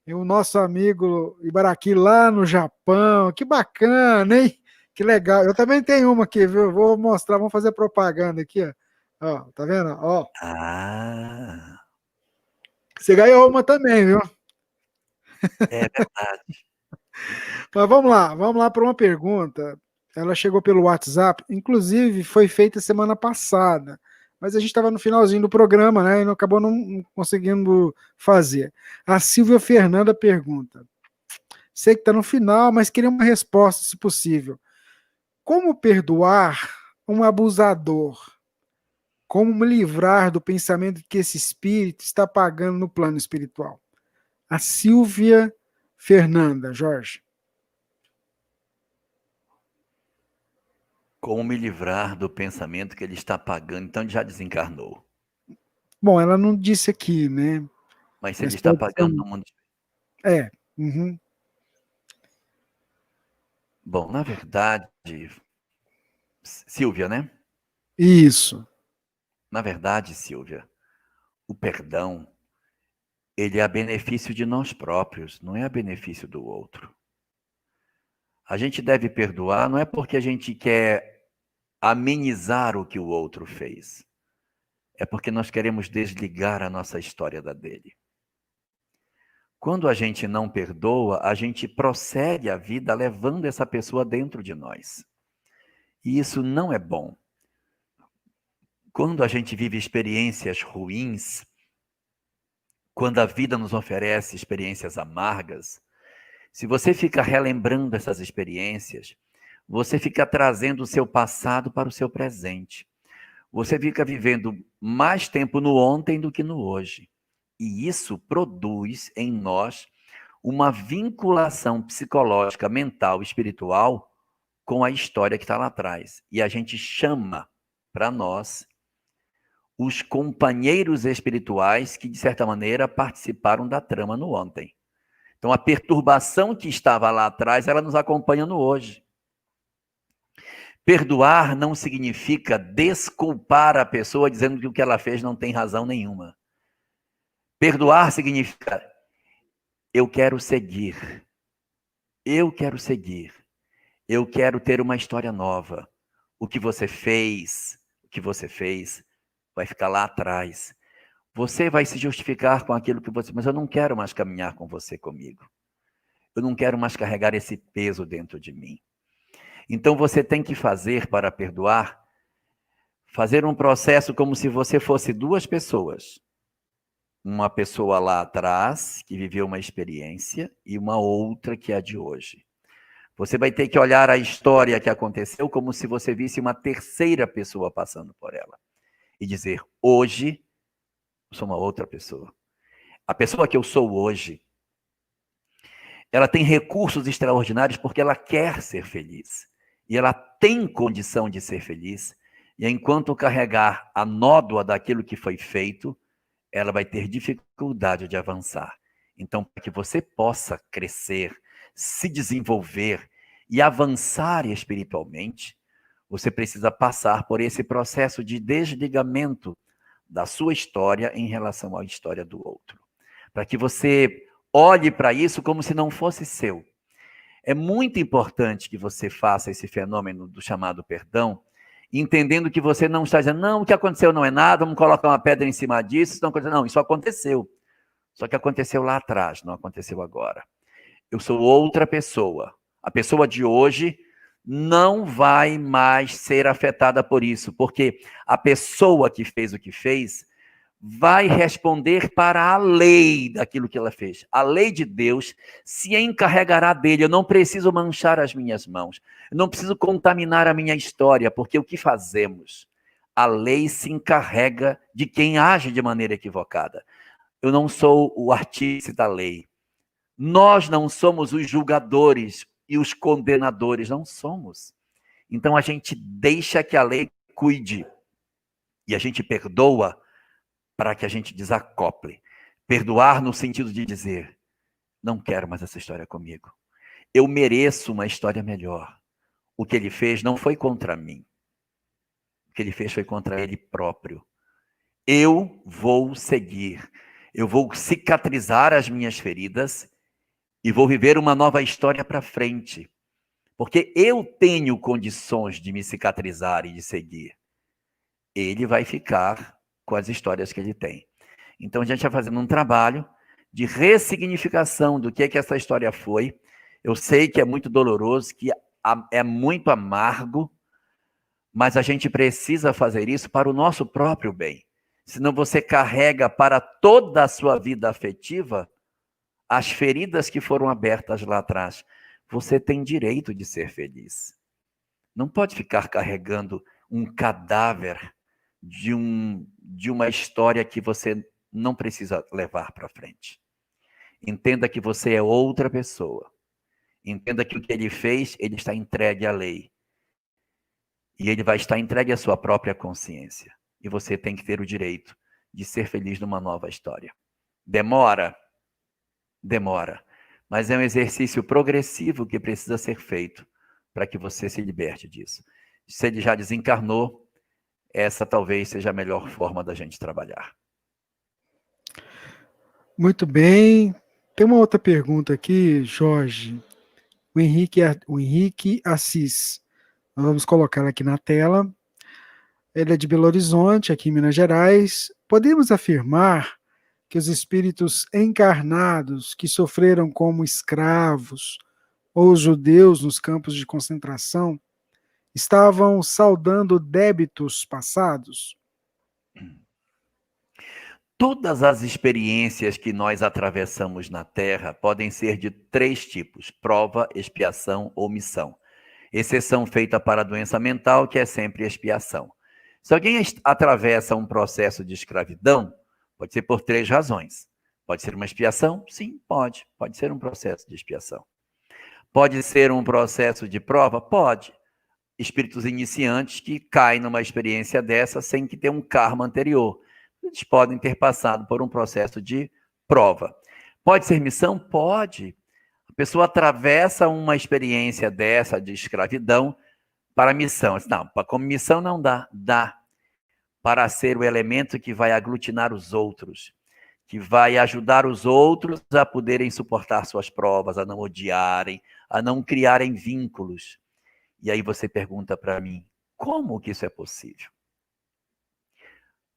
E o nosso amigo Ibaraki lá no Japão, que bacana, hein? Que legal. Eu também tenho uma aqui, viu? Vou mostrar, vamos fazer propaganda aqui, ó. Ó, tá vendo? Ó. Você ganhou uma também, viu? É verdade. Mas vamos lá para uma pergunta. Ela chegou pelo WhatsApp, inclusive foi feita semana passada, mas a gente estava no finalzinho do programa, né? E não acabou não conseguindo fazer. A Silvia Fernanda pergunta: sei que está no final, mas queria uma resposta, se possível. Como perdoar um abusador? Como me livrar do pensamento que esse espírito está pagando no plano espiritual? A Silvia Fernanda, Jorge. Como me livrar do pensamento que ele está pagando? Então ele já desencarnou. Bom, ela não disse aqui, né? Mas se ele está pagando no mundo... Uhum. Bom, na verdade, Silvia, né? Isso. Na verdade, Silvia, o perdão, ele é a benefício de nós próprios, não é a benefício do outro. A gente deve perdoar não é porque a gente quer amenizar o que o outro fez. É porque nós queremos desligar a nossa história da dele. Quando a gente não perdoa, a gente prossegue a vida levando essa pessoa dentro de nós. E isso não é bom. Quando a gente vive experiências ruins, quando a vida nos oferece experiências amargas, se você fica relembrando essas experiências, você fica trazendo o seu passado para o seu presente. Você fica vivendo mais tempo no ontem do que no hoje. E isso produz em nós uma vinculação psicológica, mental, espiritual com a história que está lá atrás. E a gente chama para nós os companheiros espirituais que, de certa maneira, participaram da trama no ontem. Então, a perturbação que estava lá atrás, ela nos acompanha no hoje. Perdoar não significa desculpar a pessoa dizendo que o que ela fez não tem razão nenhuma. Perdoar significa: eu quero seguir. Eu quero seguir. Eu quero ter uma história nova. O que você fez vai ficar lá atrás. Você vai se justificar com aquilo que você... Mas eu não quero mais caminhar com você comigo. Eu não quero mais carregar esse peso dentro de mim. Então você tem que fazer, para perdoar, fazer um processo como se você fosse duas pessoas. Uma pessoa lá atrás, que viveu uma experiência, e uma outra que é a de hoje. Você vai ter que olhar a história que aconteceu como se você visse uma terceira pessoa passando por ela. E dizer: hoje, eu sou uma outra pessoa. A pessoa que eu sou hoje, ela tem recursos extraordinários porque ela quer ser feliz. E ela tem condição de ser feliz. E enquanto carregar a nódoa daquilo que foi feito, ela vai ter dificuldade de avançar. Então, para que você possa crescer, se desenvolver e avançar espiritualmente, você precisa passar por esse processo de desligamento da sua história em relação à história do outro. Para que você olhe para isso como se não fosse seu. É muito importante que você faça esse fenômeno do chamado perdão, entendendo que você não está dizendo: não, o que aconteceu não é nada, vamos colocar uma pedra em cima disso. Não, isso aconteceu. Só que aconteceu lá atrás, não aconteceu agora. Eu sou outra pessoa. A pessoa de hoje não vai mais ser afetada por isso, porque a pessoa que fez o que fez vai responder para a lei daquilo que ela fez. A lei de Deus se encarregará dele. Eu não preciso manchar as minhas mãos. Eu não preciso contaminar a minha história, porque o que fazemos? A lei se encarrega de quem age de maneira equivocada. Eu não sou o artífice da lei. Nós não somos os julgadores e os condenadores, não somos. Então a gente deixa que a lei cuide e a gente perdoa para que a gente desacople. Perdoar no sentido de dizer: não quero mais essa história comigo. Eu mereço uma história melhor. O que ele fez não foi contra mim. O que ele fez foi contra ele próprio. Eu vou seguir. Eu vou cicatrizar as minhas feridas e vou viver uma nova história para frente. Porque eu tenho condições de me cicatrizar e de seguir. Ele vai ficar com as histórias que ele tem. Então a gente vai fazendo um trabalho de ressignificação do que essa história foi. Eu sei que é muito doloroso, que é muito amargo, mas a gente precisa fazer isso para o nosso próprio bem. Senão você carrega para toda a sua vida afetiva as feridas que foram abertas lá atrás. Você tem direito de ser feliz. Não pode ficar carregando um cadáver de uma história que você não precisa levar para frente. Entenda que você é outra pessoa. Entenda que o que ele fez, ele está entregue à lei. E ele vai estar entregue à sua própria consciência. E você tem que ter o direito de ser feliz numa nova história. Demora. Mas é um exercício progressivo que precisa ser feito para que você se liberte disso. Se ele já desencarnou, essa talvez seja a melhor forma da gente trabalhar. Muito bem. Tem uma outra pergunta aqui, Jorge. O Henrique Assis. Nós vamos colocá-la aqui na tela. Ele é de Belo Horizonte, aqui em Minas Gerais. Podemos afirmar que os espíritos encarnados que sofreram como escravos ou judeus nos campos de concentração estavam saldando débitos passados? Todas as experiências que nós atravessamos na Terra podem ser de 3 tipos: prova, expiação ou missão. Exceção feita para a doença mental, que é sempre expiação. Se alguém atravessa um processo de escravidão, pode ser por 3 razões. Pode ser uma expiação? Sim, pode. Pode ser um processo de expiação. Pode ser um processo de prova? Pode. Espíritos iniciantes que caem numa experiência dessa sem que tenham um karma anterior. Eles podem ter passado por um processo de prova. Pode ser missão? Pode. A pessoa atravessa uma experiência dessa de escravidão para a missão. Não, como missão não dá. Dá para ser o elemento que vai aglutinar os outros, que vai ajudar os outros a poderem suportar suas provas, a não odiarem, a não criarem vínculos. E aí você pergunta para mim, como que isso é possível?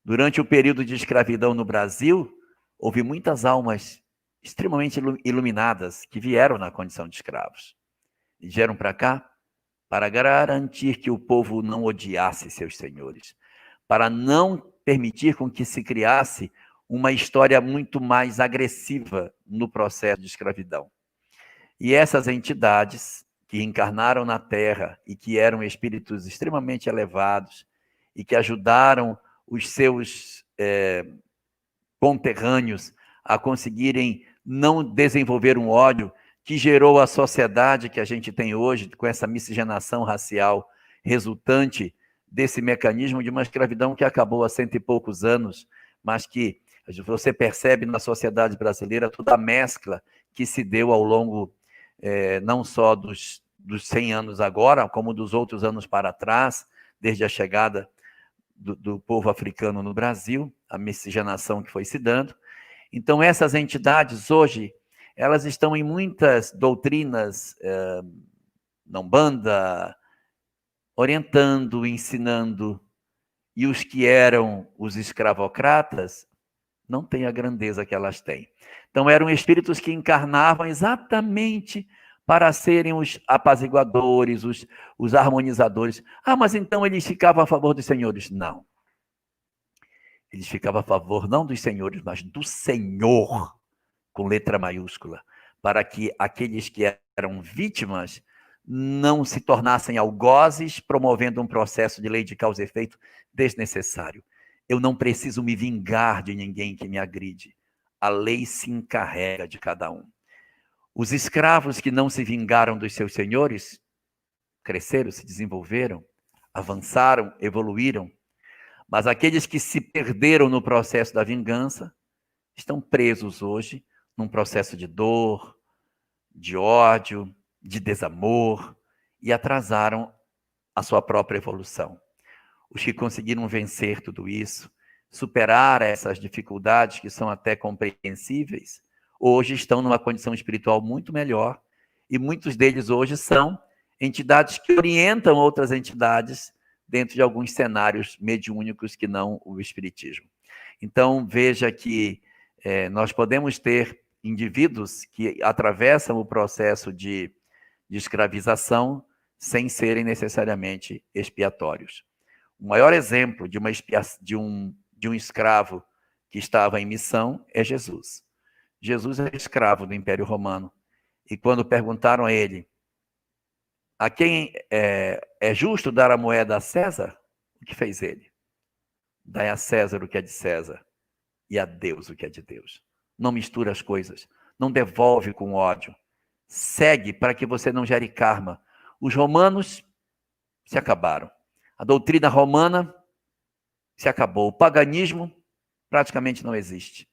Durante o período de escravidão no Brasil, houve muitas almas extremamente iluminadas que vieram na condição de escravos. E vieram para cá para garantir que o povo não odiasse seus senhores, para não permitir com que se criasse uma história muito mais agressiva no processo de escravidão. E essas entidades que encarnaram na Terra e que eram espíritos extremamente elevados e que ajudaram os seus conterrâneos a conseguirem não desenvolver um ódio que gerou a sociedade que a gente tem hoje, com essa miscigenação racial resultante desse mecanismo de uma escravidão que acabou há 100 e poucos anos, mas que você percebe na sociedade brasileira toda a mescla que se deu ao longo não só dos 100 anos agora, como dos outros anos para trás, desde a chegada do povo africano no Brasil, a miscigenação que foi se dando. Então, essas entidades hoje, elas estão em muitas doutrinas, na Umbanda, orientando, ensinando, e os que eram os escravocratas não têm a grandeza que elas têm. Então, eram espíritos que encarnavam exatamente para serem os apaziguadores, os harmonizadores. Ah, mas então eles ficavam a favor dos senhores? Não. Eles ficavam a favor não dos senhores, mas do Senhor, com letra maiúscula, para que aqueles que eram vítimas não se tornassem algozes, promovendo um processo de lei de causa e efeito desnecessário. Eu não preciso me vingar de ninguém que me agride. A lei se encarrega de cada um. Os escravos que não se vingaram dos seus senhores cresceram, se desenvolveram, avançaram, evoluíram. Mas aqueles que se perderam no processo da vingança estão presos hoje num processo de dor, de ódio, de desamor e atrasaram a sua própria evolução. Os que conseguiram vencer tudo isso, superar essas dificuldades que são até compreensíveis, hoje estão numa condição espiritual muito melhor e muitos deles hoje são entidades que orientam outras entidades dentro de alguns cenários mediúnicos que não o espiritismo. Então, veja que nós podemos ter indivíduos que atravessam o processo de escravização sem serem necessariamente expiatórios. O maior exemplo de um escravo que estava em missão é Jesus. Jesus é escravo do Império Romano. E quando perguntaram a ele, a quem é justo dar a moeda a César? O que fez ele? Dai a César o que é de César e a Deus o que é de Deus. Não mistura as coisas. Não devolve com ódio. Segue para que você não gere karma. Os romanos se acabaram. A doutrina romana se acabou. O paganismo praticamente não existe.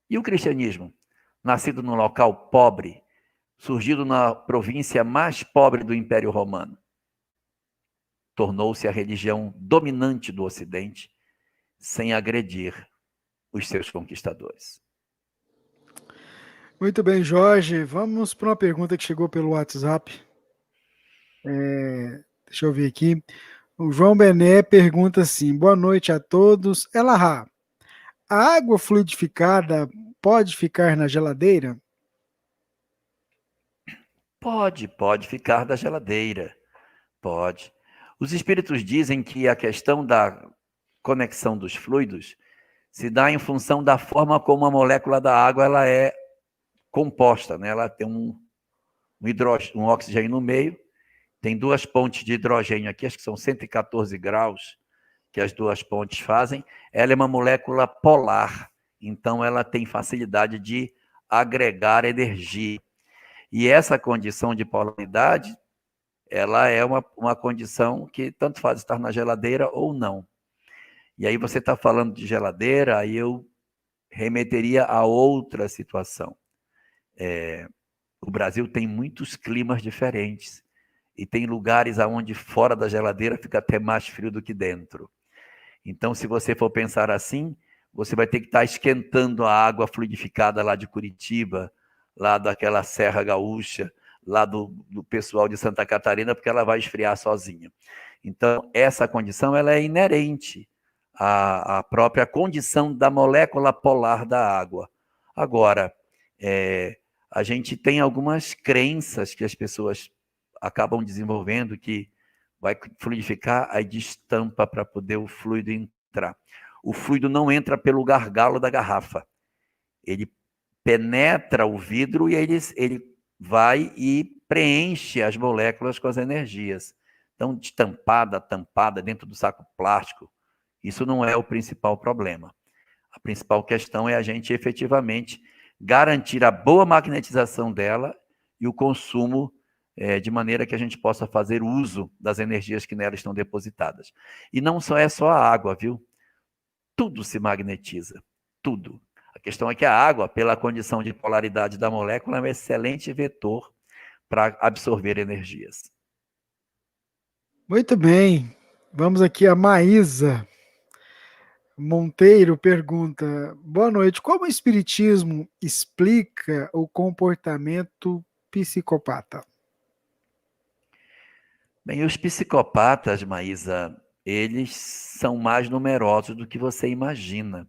E o cristianismo? Nascido num local pobre, surgido na província mais pobre do Império Romano, tornou-se a religião dominante do Ocidente, sem agredir os seus conquistadores. Muito bem, Jorge. Vamos para uma pergunta que chegou pelo WhatsApp. Deixa eu ver aqui. O João Bené pergunta assim: boa noite a todos. Elahá, a água fluidificada pode ficar na geladeira? Pode ficar da geladeira. Pode. Os espíritos dizem que a questão da conexão dos fluidos se dá em função da forma como a molécula da água ela é composta, né? Ela tem um oxigênio no meio, tem duas pontes de hidrogênio aqui, acho que são 114 graus que as duas pontes fazem. Ela é uma molécula polar, então ela tem facilidade de agregar energia. E essa condição de polaridade, ela é uma condição que tanto faz estar na geladeira ou não. E aí você está falando de geladeira, aí eu remeteria a outra situação. O Brasil tem muitos climas diferentes. E tem lugares onde fora da geladeira fica até mais frio do que dentro. Então, se você for pensar assim, você vai ter que estar esquentando a água fluidificada lá de Curitiba, lá daquela Serra Gaúcha, lá do pessoal de Santa Catarina, porque ela vai esfriar sozinha. Então, essa condição ela é inerente à própria condição da molécula polar da água. Agora, a gente tem algumas crenças que as pessoas acabam desenvolvendo que vai fluidificar, aí destampa para poder o fluido entrar. O fluido não entra pelo gargalo da garrafa. Ele penetra o vidro e ele vai e preenche as moléculas com as energias. Então, destampada, tampada dentro do saco plástico, isso não é o principal problema. A principal questão é a gente efetivamente garantir a boa magnetização dela e o consumo de maneira que a gente possa fazer uso das energias que nela estão depositadas. E não só é só a água, viu? Tudo se magnetiza, tudo. A questão é que a água, pela condição de polaridade da molécula, é um excelente vetor para absorver energias. Muito bem. Vamos aqui a Maísa Monteiro pergunta: boa noite, como o Espiritismo explica o comportamento psicopata? Bem, os psicopatas, Maísa, eles são mais numerosos do que você imagina.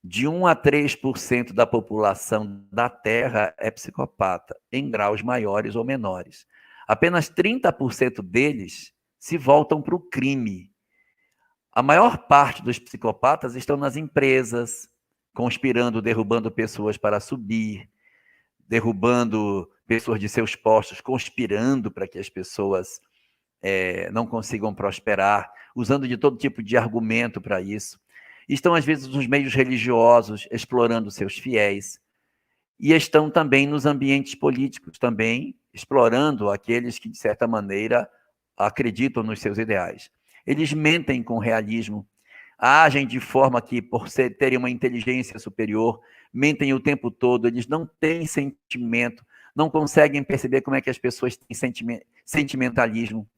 De 1 a 3% da população da Terra é psicopata, em graus maiores ou menores. Apenas 30% deles se voltam para o crime. A maior parte dos psicopatas estão nas empresas, conspirando, derrubando pessoas para subir, derrubando pessoas de seus postos, conspirando para que as pessoas não consigam prosperar, usando de todo tipo de argumento para isso. Estão, às vezes, nos meios religiosos, explorando seus fiéis. E estão também nos ambientes políticos, também explorando aqueles que, de certa maneira, acreditam nos seus ideais. Eles mentem com realismo, agem de forma que, por terem uma inteligência superior, mentem o tempo todo, eles não têm sentimento, não conseguem perceber como é que as pessoas têm sentimentalismo.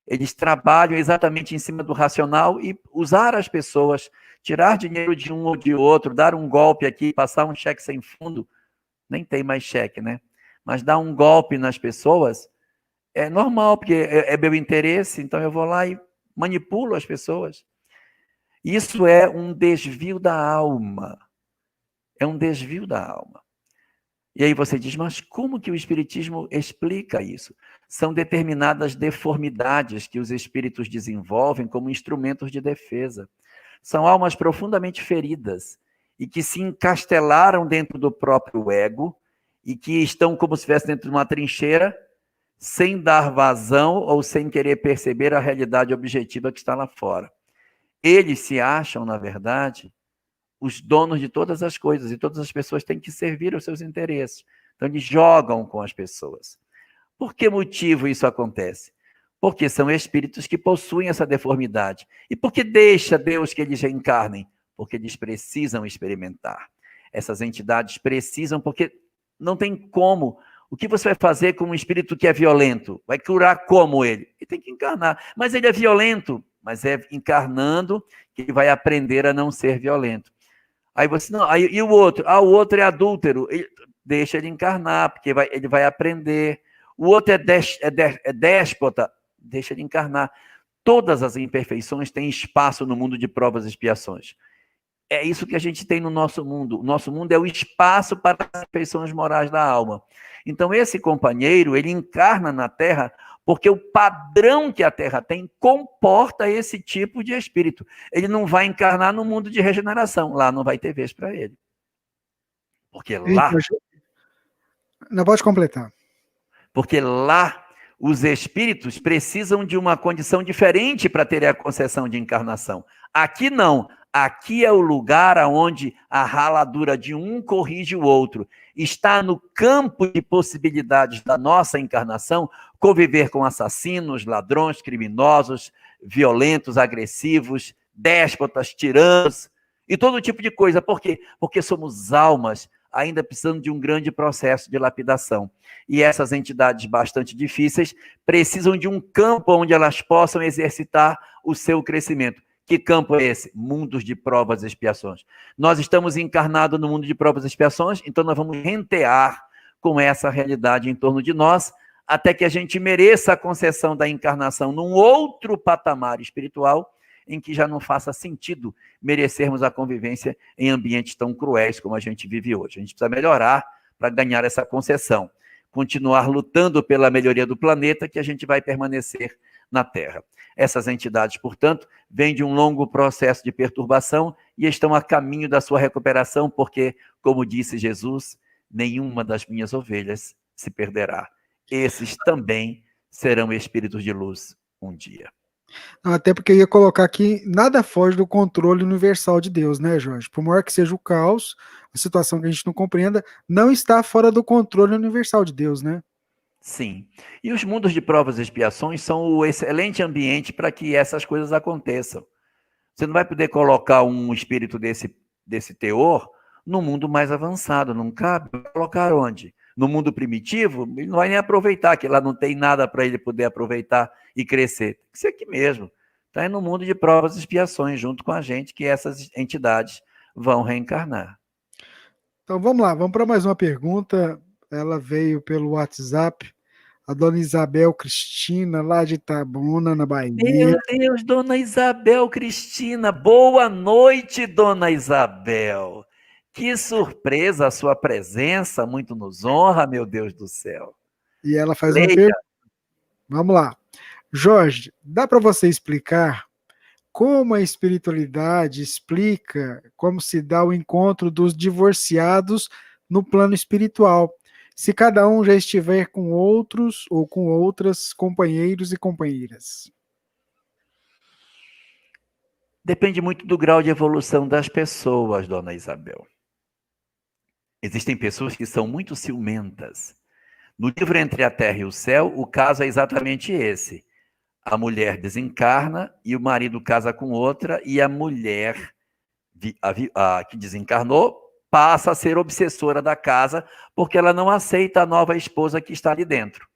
Eles trabalham exatamente em cima do racional e usar as pessoas, tirar dinheiro de um ou de outro, dar um golpe aqui, passar um cheque sem fundo, nem tem mais cheque, né? Mas dar um golpe nas pessoas é normal, porque é meu interesse, então eu vou lá e manipulo as pessoas. Isso é um desvio da alma. É um desvio da alma. E aí você diz, mas como que o Espiritismo explica isso? São determinadas deformidades que os espíritos desenvolvem como instrumentos de defesa. São almas profundamente feridas e que se encastelaram dentro do próprio ego e que estão como se estivessem dentro de uma trincheira, sem dar vazão ou sem querer perceber a realidade objetiva que está lá fora. Eles se acham, na verdade, os donos de todas as coisas, e todas as pessoas têm que servir aos seus interesses. Então, eles jogam com as pessoas. Por que motivo isso acontece? Porque são espíritos que possuem essa deformidade. E por que deixa Deus que eles reencarnem? Porque eles precisam experimentar. Essas entidades precisam, porque não tem como. O que você vai fazer com um espírito que é violento? Vai curar como ele? Ele tem que encarnar. Mas ele é violento, mas é encarnando que ele vai aprender a não ser violento. Aí você, não, aí, e o outro? Ah, o outro é adúltero. Deixa ele encarnar, porque ele vai aprender. O outro é déspota, deixa ele encarnar. Todas as imperfeições têm espaço no mundo de provas e expiações. É isso que a gente tem no nosso mundo. O nosso mundo é o espaço para as imperfeições morais da alma. Então, esse companheiro, ele encarna na Terra porque o padrão que a Terra tem comporta esse tipo de espírito. Ele não vai encarnar no mundo de regeneração. Lá não vai ter vez para ele. Porque lá... Não pode completar. Porque lá os espíritos precisam de uma condição diferente para terem a concessão de encarnação. Aqui não. Aqui é o lugar onde a raladura de um corrige o outro. Está no campo de possibilidades da nossa encarnação conviver com assassinos, ladrões, criminosos, violentos, agressivos, déspotas, tiranos e todo tipo de coisa. Por quê? Porque somos almas ainda precisando de um grande processo de lapidação. E essas entidades bastante difíceis precisam de um campo onde elas possam exercitar o seu crescimento. Que campo é esse? Mundos de provas e expiações. Nós estamos encarnados no mundo de provas e expiações, então nós vamos rentear com essa realidade em torno de nós, até que a gente mereça a concessão da encarnação num outro patamar espiritual, em que já não faça sentido merecermos a convivência em ambientes tão cruéis como a gente vive hoje. A gente precisa melhorar para ganhar essa concessão, continuar lutando pela melhoria do planeta, que a gente vai permanecer na Terra. Essas entidades, portanto, vêm de um longo processo de perturbação e estão a caminho da sua recuperação, porque, como disse Jesus, nenhuma das minhas ovelhas se perderá. Esses também serão espíritos de luz um dia. Até porque eu ia colocar aqui, nada foge do controle universal de Deus, né, Jorge? Por maior que seja o caos, a situação que a gente não compreenda, não está fora do controle universal de Deus, né? Sim. E os mundos de provas e expiações são o excelente ambiente para que essas coisas aconteçam. Você não vai poder colocar um espírito desse teor no mundo mais avançado, não cabe. Colocar onde? No mundo primitivo, ele não vai nem aproveitar, que lá não tem nada para ele poder aproveitar e crescer. Tem que ser aqui mesmo. Está no mundo de provas e expiações, junto com a gente, que essas entidades vão reencarnar. Então vamos lá, vamos para mais uma pergunta. Ela veio pelo WhatsApp. A dona Isabel Cristina, lá de Itabuna, na Bahia. Meu Deus, dona Isabel Cristina, boa noite, dona Isabel. Que surpresa a sua presença, muito nos honra, meu Deus do céu. E ela faz uma pergunta. Vamos lá. Jorge, dá para você explicar como a espiritualidade explica como se dá o encontro dos divorciados no plano espiritual, se cada um já estiver com outros ou com outras companheiros e companheiras? Depende muito do grau de evolução das pessoas, dona Isabel. Existem pessoas que são muito ciumentas. No livro Entre a Terra e o Céu, o caso é exatamente esse. A mulher desencarna e o marido casa com outra, e a mulher que desencarnou passa a ser obsessora da casa, porque ela não aceita a nova esposa que está ali dentro.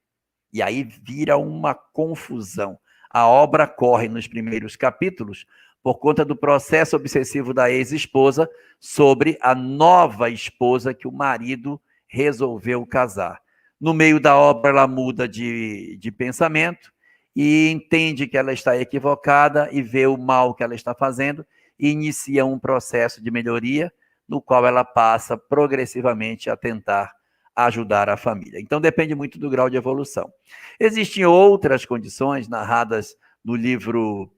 E aí vira uma confusão. A obra corre nos primeiros capítulos por conta do processo obsessivo da ex-esposa sobre a nova esposa que o marido resolveu casar. No meio da obra, ela muda de pensamento e entende que ela está equivocada e vê o mal que ela está fazendo e inicia um processo de melhoria, no qual ela passa progressivamente a tentar ajudar a família. Então, depende muito do grau de evolução. Existem outras condições narradas no livro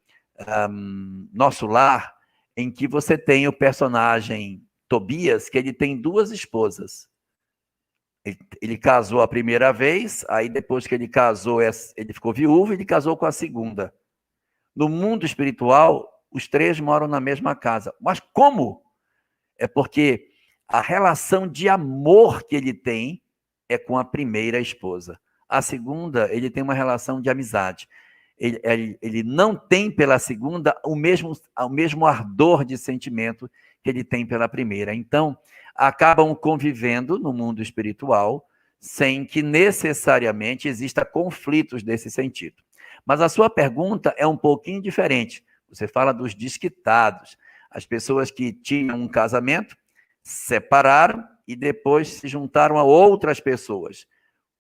Nosso Lar, em que você tem o personagem Tobias, que ele tem duas esposas. Ele casou a primeira vez, aí depois que ele casou, ele ficou viúvo e ele casou com a segunda. No mundo espiritual, os três moram na mesma casa. Mas como? É porque a relação de amor que ele tem é com a primeira esposa. A segunda, ele tem uma relação de amizade. Ele não tem pela segunda o mesmo ardor de sentimento que ele tem pela primeira. Então, acabam convivendo no mundo espiritual sem que necessariamente exista conflitos desse sentido. Mas a sua pergunta é um pouquinho diferente. Você fala dos desquitados, as pessoas que tinham um casamento, separaram e depois se juntaram a outras pessoas.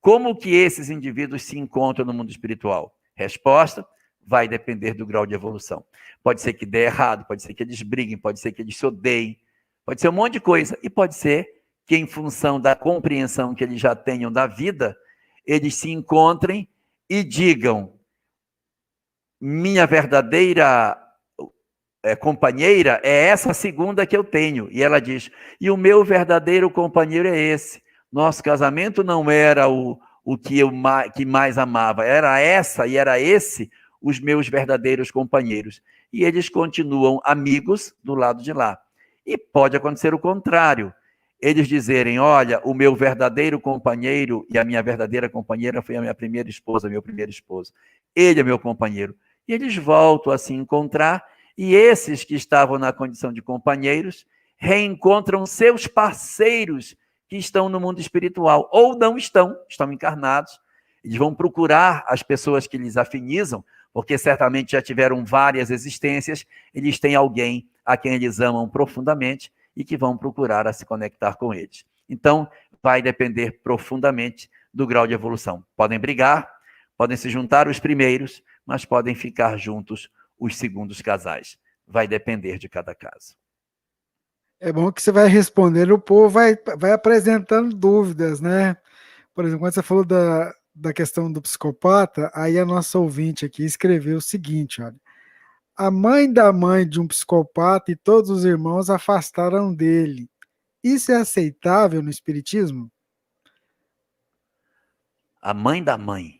Como que esses indivíduos se encontram no mundo espiritual? Resposta: vai depender do grau de evolução. Pode ser que dê errado, pode ser que eles briguem, pode ser que eles se odeiem, pode ser um monte de coisa. E pode ser que, em função da compreensão que eles já tenham da vida, eles se encontrem e digam: minha verdadeira companheira é essa segunda que eu tenho. E ela diz: e o meu verdadeiro companheiro é esse. Nosso casamento não era o que eu que mais amava, era essa e era esse os meus verdadeiros companheiros. E eles continuam amigos do lado de lá. E pode acontecer o contrário. Eles dizerem: olha, o meu verdadeiro companheiro e a minha verdadeira companheira foi a minha primeira esposa, meu primeiro esposo. Ele é meu companheiro. E eles voltam a se encontrar, e esses que estavam na condição de companheiros reencontram seus parceiros que estão no mundo espiritual, ou não estão encarnados. Eles vão procurar as pessoas que lhes afinizam, porque certamente já tiveram várias existências, eles têm alguém a quem eles amam profundamente e que vão procurar a se conectar com eles. Então, vai depender profundamente do grau de evolução. Podem brigar, podem se juntar os primeiros, mas podem ficar juntos os segundos casais. Vai depender de cada caso. É bom que você vai respondendo, o povo vai apresentando dúvidas, né? Por exemplo, quando você falou da questão do psicopata, aí a nossa ouvinte aqui escreveu o seguinte, olha. A mãe da mãe de um psicopata e todos os irmãos afastaram dele. Isso é aceitável no espiritismo? A mãe da mãe.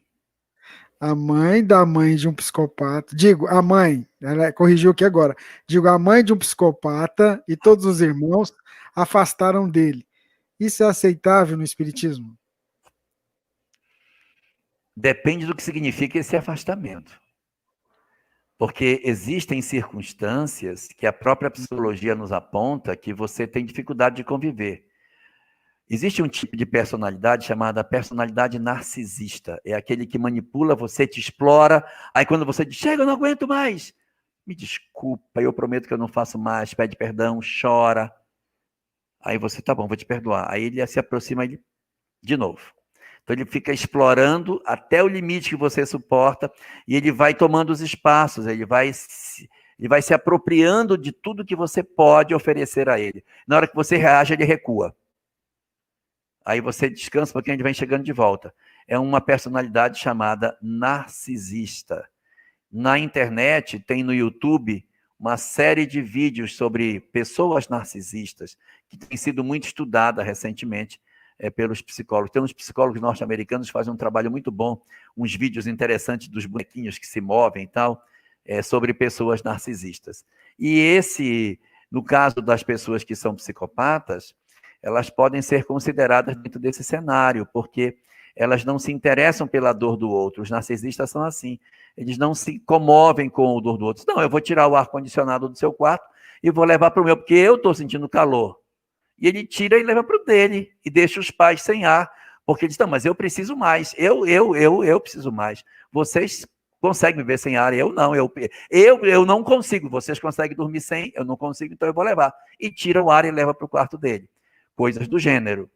A mãe da mãe de um psicopata, digo, a mãe, ela corrigiu aqui agora, digo, a mãe de um psicopata e todos os irmãos afastaram dele. Isso é aceitável no espiritismo? Depende do que significa esse afastamento. Porque existem circunstâncias que a própria psicologia nos aponta que você tem dificuldade de conviver. Existe um tipo de personalidade chamada personalidade narcisista. É aquele que manipula você, te explora, aí quando você diz, chega, eu não aguento mais, me desculpa, eu prometo que eu não faço mais, pede perdão, chora. Aí você, tá bom, vou te perdoar. Aí ele se aproxima de novo. Então ele fica explorando até o limite que você suporta e ele vai tomando os espaços, ele vai se apropriando de tudo que você pode oferecer a ele. Na hora que você reage, ele recua. Aí você descansa porque ele vem chegando de volta. É uma personalidade chamada narcisista. Na internet, tem no YouTube uma série de vídeos sobre pessoas narcisistas, que tem sido muito estudada recentemente pelos psicólogos. Tem uns psicólogos norte-americanos que fazem um trabalho muito bom, uns vídeos interessantes dos bonequinhos que se movem e tal, sobre pessoas narcisistas. E no caso das pessoas que são psicopatas, elas podem ser consideradas dentro desse cenário, porque elas não se interessam pela dor do outro. Os narcisistas são assim. Eles não se comovem com a dor do outro. Não, eu vou tirar o ar-condicionado do seu quarto e vou levar para o meu, porque eu estou sentindo calor. E ele tira e leva para o dele, e deixa os pais sem ar, porque ele diz, não, mas eu preciso mais, eu preciso mais. Vocês conseguem viver sem ar, eu não, eu não consigo, vocês conseguem dormir sem, eu não consigo, então eu vou levar. E tira o ar e leva para o quarto dele. Coisas do gênero.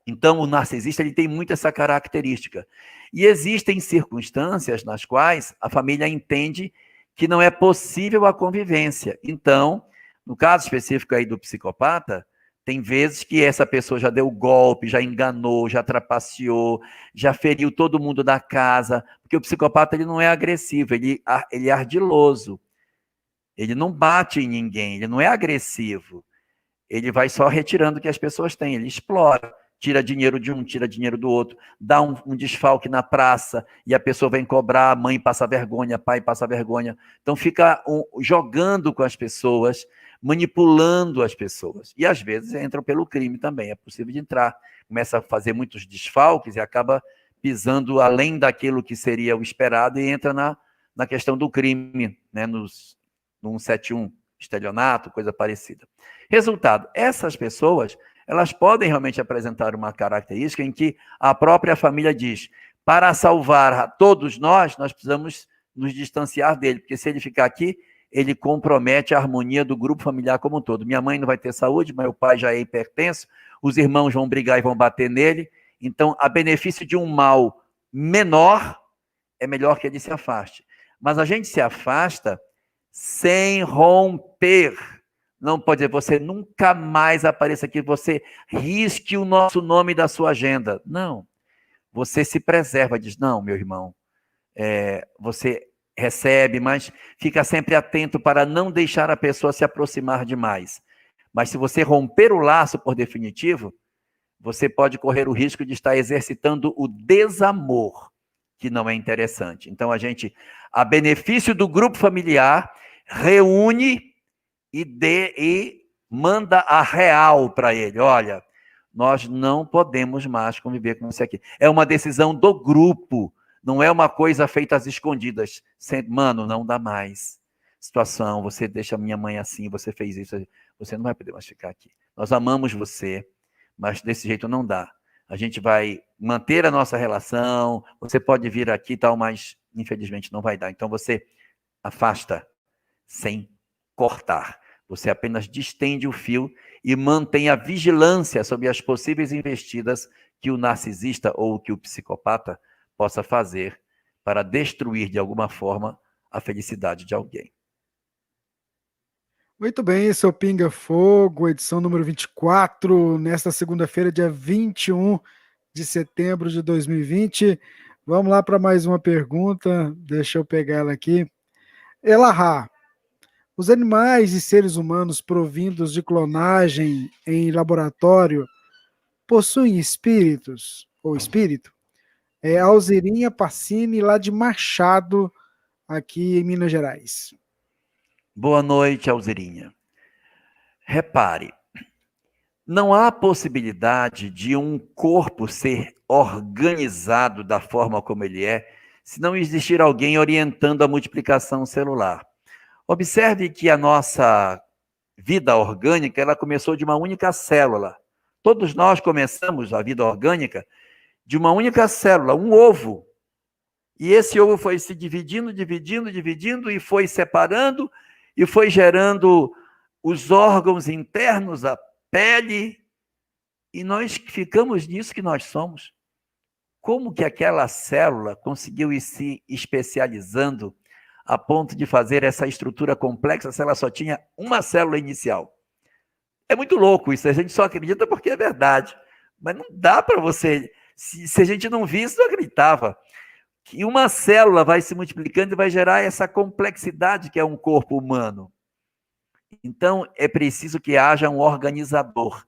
Então, o narcisista ele tem muito essa característica. E existem circunstâncias nas quais a família entende que não é possível a convivência. Então, no caso específico aí do psicopata, tem vezes que essa pessoa já deu golpe, já enganou, já trapaceou, já feriu todo mundo da casa, porque o psicopata ele não é agressivo, ele é ardiloso. Ele não bate em ninguém, ele não é agressivo. Ele vai só retirando o que as pessoas têm, ele explora, tira dinheiro de um, tira dinheiro do outro, dá um desfalque na praça e a pessoa vem cobrar, a mãe passa vergonha, pai passa vergonha. Então fica jogando com as pessoas, manipulando as pessoas. E às vezes entram pelo crime também, é possível de entrar. Começa a fazer muitos desfalques e acaba pisando além daquilo que seria o esperado e entra na questão do crime, né, no 171, estelionato, coisa parecida. Resultado, essas pessoas, elas podem realmente apresentar uma característica em que a própria família diz, para salvar a todos nós precisamos nos distanciar dele, porque se ele ficar aqui, ele compromete a harmonia do grupo familiar como um todo. Minha mãe não vai ter saúde, meu pai já é hipertenso, os irmãos vão brigar e vão bater nele, então, a benefício de um mal menor, é melhor que ele se afaste. Mas a gente se afasta sem romper. Não pode dizer, você nunca mais apareça aqui, você risque o nosso nome da sua agenda. Não. Você se preserva, diz, não, meu irmão, você recebe, mas fica sempre atento para não deixar a pessoa se aproximar demais. Mas se você romper o laço por definitivo, você pode correr o risco de estar exercitando o desamor, que não é interessante. Então, a benefício do grupo familiar, reúne e manda a real para ele. Olha, nós não podemos mais conviver com isso aqui. É uma decisão do grupo, não é uma coisa feita às escondidas. Mano, não dá mais. Situação, você deixa minha mãe assim, você fez isso, você não vai poder mais ficar aqui. Nós amamos você, mas desse jeito não dá. A gente vai manter a nossa relação, você pode vir aqui e tal, mas infelizmente não vai dar. Então você afasta sem cortar. Você apenas distende o fio e mantém a vigilância sobre as possíveis investidas que o narcisista ou que o psicopata possa fazer para destruir de alguma forma a felicidade de alguém. Muito bem, esse é o Pinga Fogo, edição número 24, nesta segunda-feira, dia 21 de setembro de 2020. Vamos lá para mais uma pergunta, deixa eu pegar ela aqui. Elahá, os animais e seres humanos provindos de clonagem em laboratório possuem espíritos, ou espírito? Alzirinha Pacini, lá de Machado, aqui em Minas Gerais. Boa noite, Alzirinha. Repare, não há possibilidade de um corpo ser organizado da forma como ele é, se não existir alguém orientando a multiplicação celular. Observe que a nossa vida orgânica, ela começou de uma única célula. Todos nós começamos a vida orgânica de uma única célula, um ovo. E esse ovo foi se dividindo e foi separando e foi gerando os órgãos internos, a pele, e nós ficamos nisso que nós somos. Como que aquela célula conseguiu ir se especializando a ponto de fazer essa estrutura complexa se ela só tinha uma célula inicial? É muito louco isso, a gente só acredita porque é verdade. Mas não dá para você... Se a gente não visse, não acreditava. Que uma célula vai se multiplicando e vai gerar essa complexidade que é um corpo humano. Então, é preciso que haja um organizador.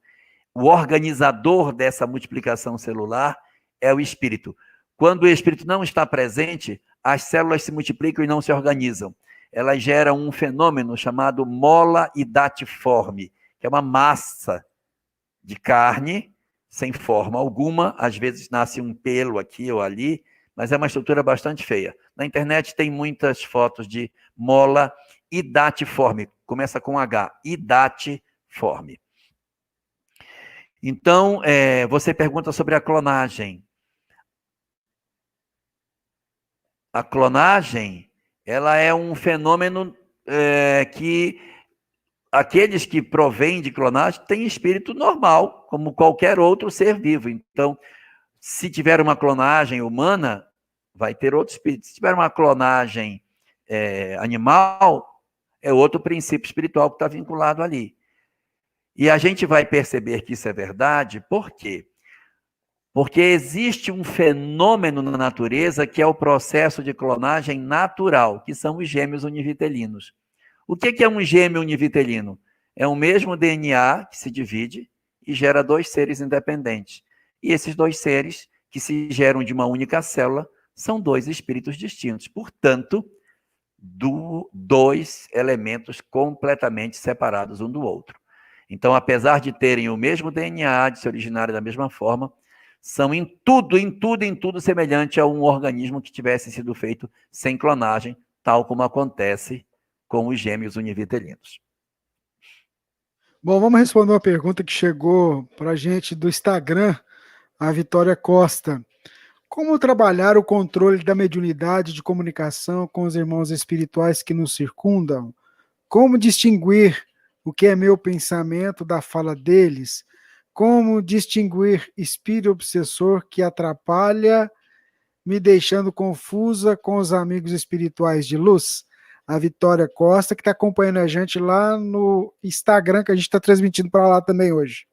O organizador dessa multiplicação celular é o espírito. Quando o espírito não está presente, as células se multiplicam e não se organizam. Elas geram um fenômeno chamado mola hidatiforme, que é uma massa de carne sem forma alguma, às vezes nasce um pelo aqui ou ali, mas é uma estrutura bastante feia. Na internet tem muitas fotos de mola hidatiforme, começa com H, hidatiforme. Então, você pergunta sobre a clonagem. A clonagem, ela é um fenômeno que aqueles que provêm de clonagem têm espírito normal, como qualquer outro ser vivo. Então, se tiver uma clonagem humana, vai ter outro espírito. Se tiver uma clonagem animal, é outro princípio espiritual que está vinculado ali. E a gente vai perceber que isso é verdade, por quê? Porque existe um fenômeno na natureza que é o processo de clonagem natural, que são os gêmeos univitelinos. O que é um gêmeo univitelino? É o mesmo DNA que se divide e gera dois seres independentes. E esses dois seres, que se geram de uma única célula, são dois espíritos distintos. Portanto, dois elementos completamente separados um do outro. Então, apesar de terem o mesmo DNA, de se originarem da mesma forma, são em tudo semelhante a um organismo que tivesse sido feito sem clonagem, tal como acontece com os gêmeos univitelinos. Bom, vamos responder uma pergunta que chegou para a gente do Instagram, a Vitória Costa. Como trabalhar o controle da mediunidade de comunicação com os irmãos espirituais que nos circundam? Como distinguir o que é meu pensamento da fala deles? Como distinguir espírito obsessor que atrapalha, me deixando confusa com os amigos espirituais de luz? A Vitória Costa, que está acompanhando a gente lá no Instagram, que a gente está transmitindo para lá também hoje.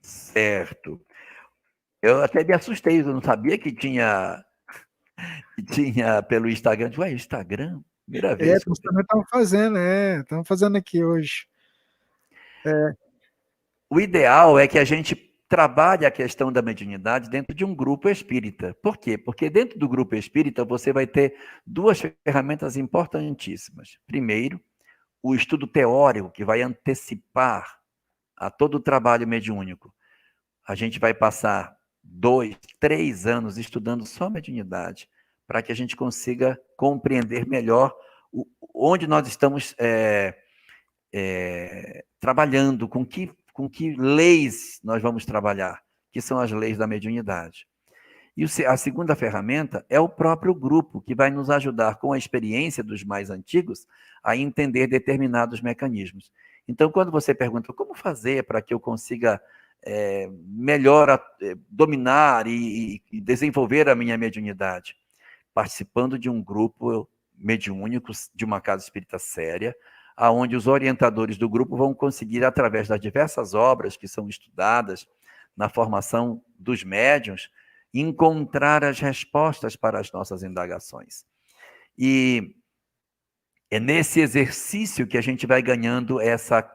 Certo. Eu até me assustei, eu não sabia que tinha pelo Instagram. Ué, Instagram? Primeira vez. Nós também estamos fazendo aqui hoje. O ideal é que a gente trabalhe a questão da mediunidade dentro de um grupo espírita. Por quê? Porque dentro do grupo espírita você vai ter duas ferramentas importantíssimas. Primeiro, o estudo teórico, que vai antecipar a todo o trabalho mediúnico. A gente vai passar 2, 3 anos estudando só mediunidade, para que a gente consiga compreender melhor onde nós estamos trabalhando, com que com que leis nós vamos trabalhar, que são as leis da mediunidade. E a segunda ferramenta é o próprio grupo, que vai nos ajudar, com a experiência dos mais antigos, a entender determinados mecanismos. Então, quando você pergunta como fazer para que eu consiga melhor dominar e desenvolver a minha mediunidade, participando de um grupo mediúnico, de uma casa espírita séria, onde os orientadores do grupo vão conseguir, através das diversas obras que são estudadas na formação dos médiuns, encontrar as respostas para as nossas indagações. E é nesse exercício que a gente vai ganhando essa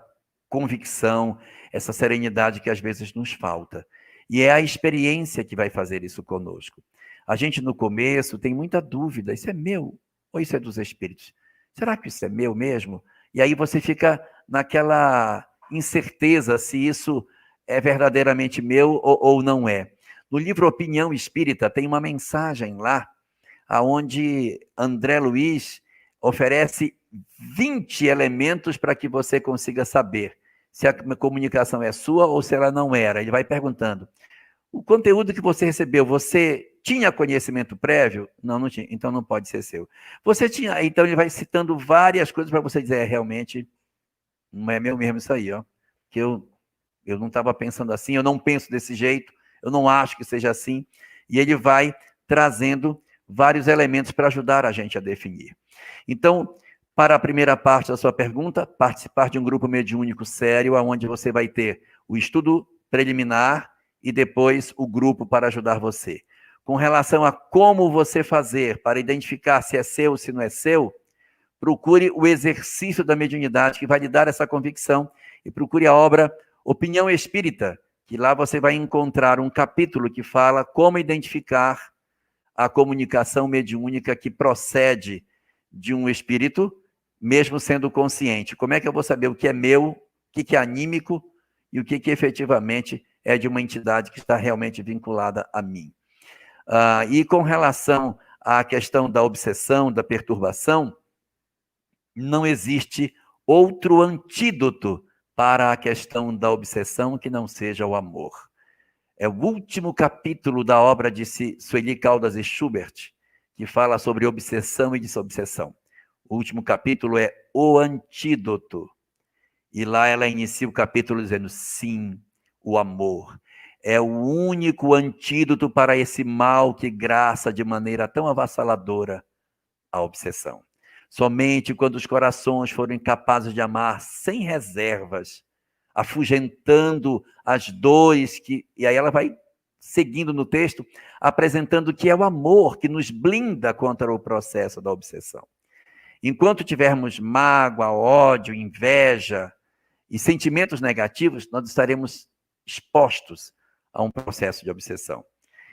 convicção, essa serenidade que às vezes nos falta. E é a experiência que vai fazer isso conosco. A gente, no começo, tem muita dúvida: isso é meu ou isso é dos espíritos? Será que isso é meu mesmo? E aí você fica naquela incerteza se isso é verdadeiramente meu ou não é. No livro Opinião Espírita tem uma mensagem lá, onde André Luiz oferece 20 elementos para que você consiga saber se a comunicação é sua ou se ela não era. Ele vai perguntando: o conteúdo que você recebeu, você tinha conhecimento prévio? Não, não tinha. Então não pode ser seu. Você tinha. Então ele vai citando várias coisas para você dizer: realmente não é meu mesmo isso aí, ó. Que eu não estava pensando assim, eu não penso desse jeito, eu não acho que seja assim. E ele vai trazendo vários elementos para ajudar a gente a definir. Então, para a primeira parte da sua pergunta, participar de um grupo mediúnico sério, onde você vai ter o estudo preliminar e depois o grupo para ajudar você. Com relação a como você fazer para identificar se é seu ou se não é seu, procure o exercício da mediunidade, que vai lhe dar essa convicção, e procure a obra Opinião Espírita, que lá você vai encontrar um capítulo que fala como identificar a comunicação mediúnica que procede de um espírito, mesmo sendo consciente. Como é que eu vou saber o que é meu, o que é anímico e o que efetivamente é de uma entidade que está realmente vinculada a mim? E com relação à questão da obsessão, da perturbação, não existe outro antídoto para a questão da obsessão que não seja o amor. É o último capítulo da obra de Sueli Caldas e Schubert, que fala sobre obsessão e desobsessão. O último capítulo é O Antídoto. E lá ela inicia o capítulo dizendo: sim, o amor é o único antídoto para esse mal que graça de maneira tão avassaladora a obsessão. Somente quando os corações forem capazes de amar sem reservas, afugentando as dores e aí ela vai seguindo no texto, apresentando que é o amor que nos blinda contra o processo da obsessão. Enquanto tivermos mágoa, ódio, inveja e sentimentos negativos, nós estaremos expostos a um processo de obsessão.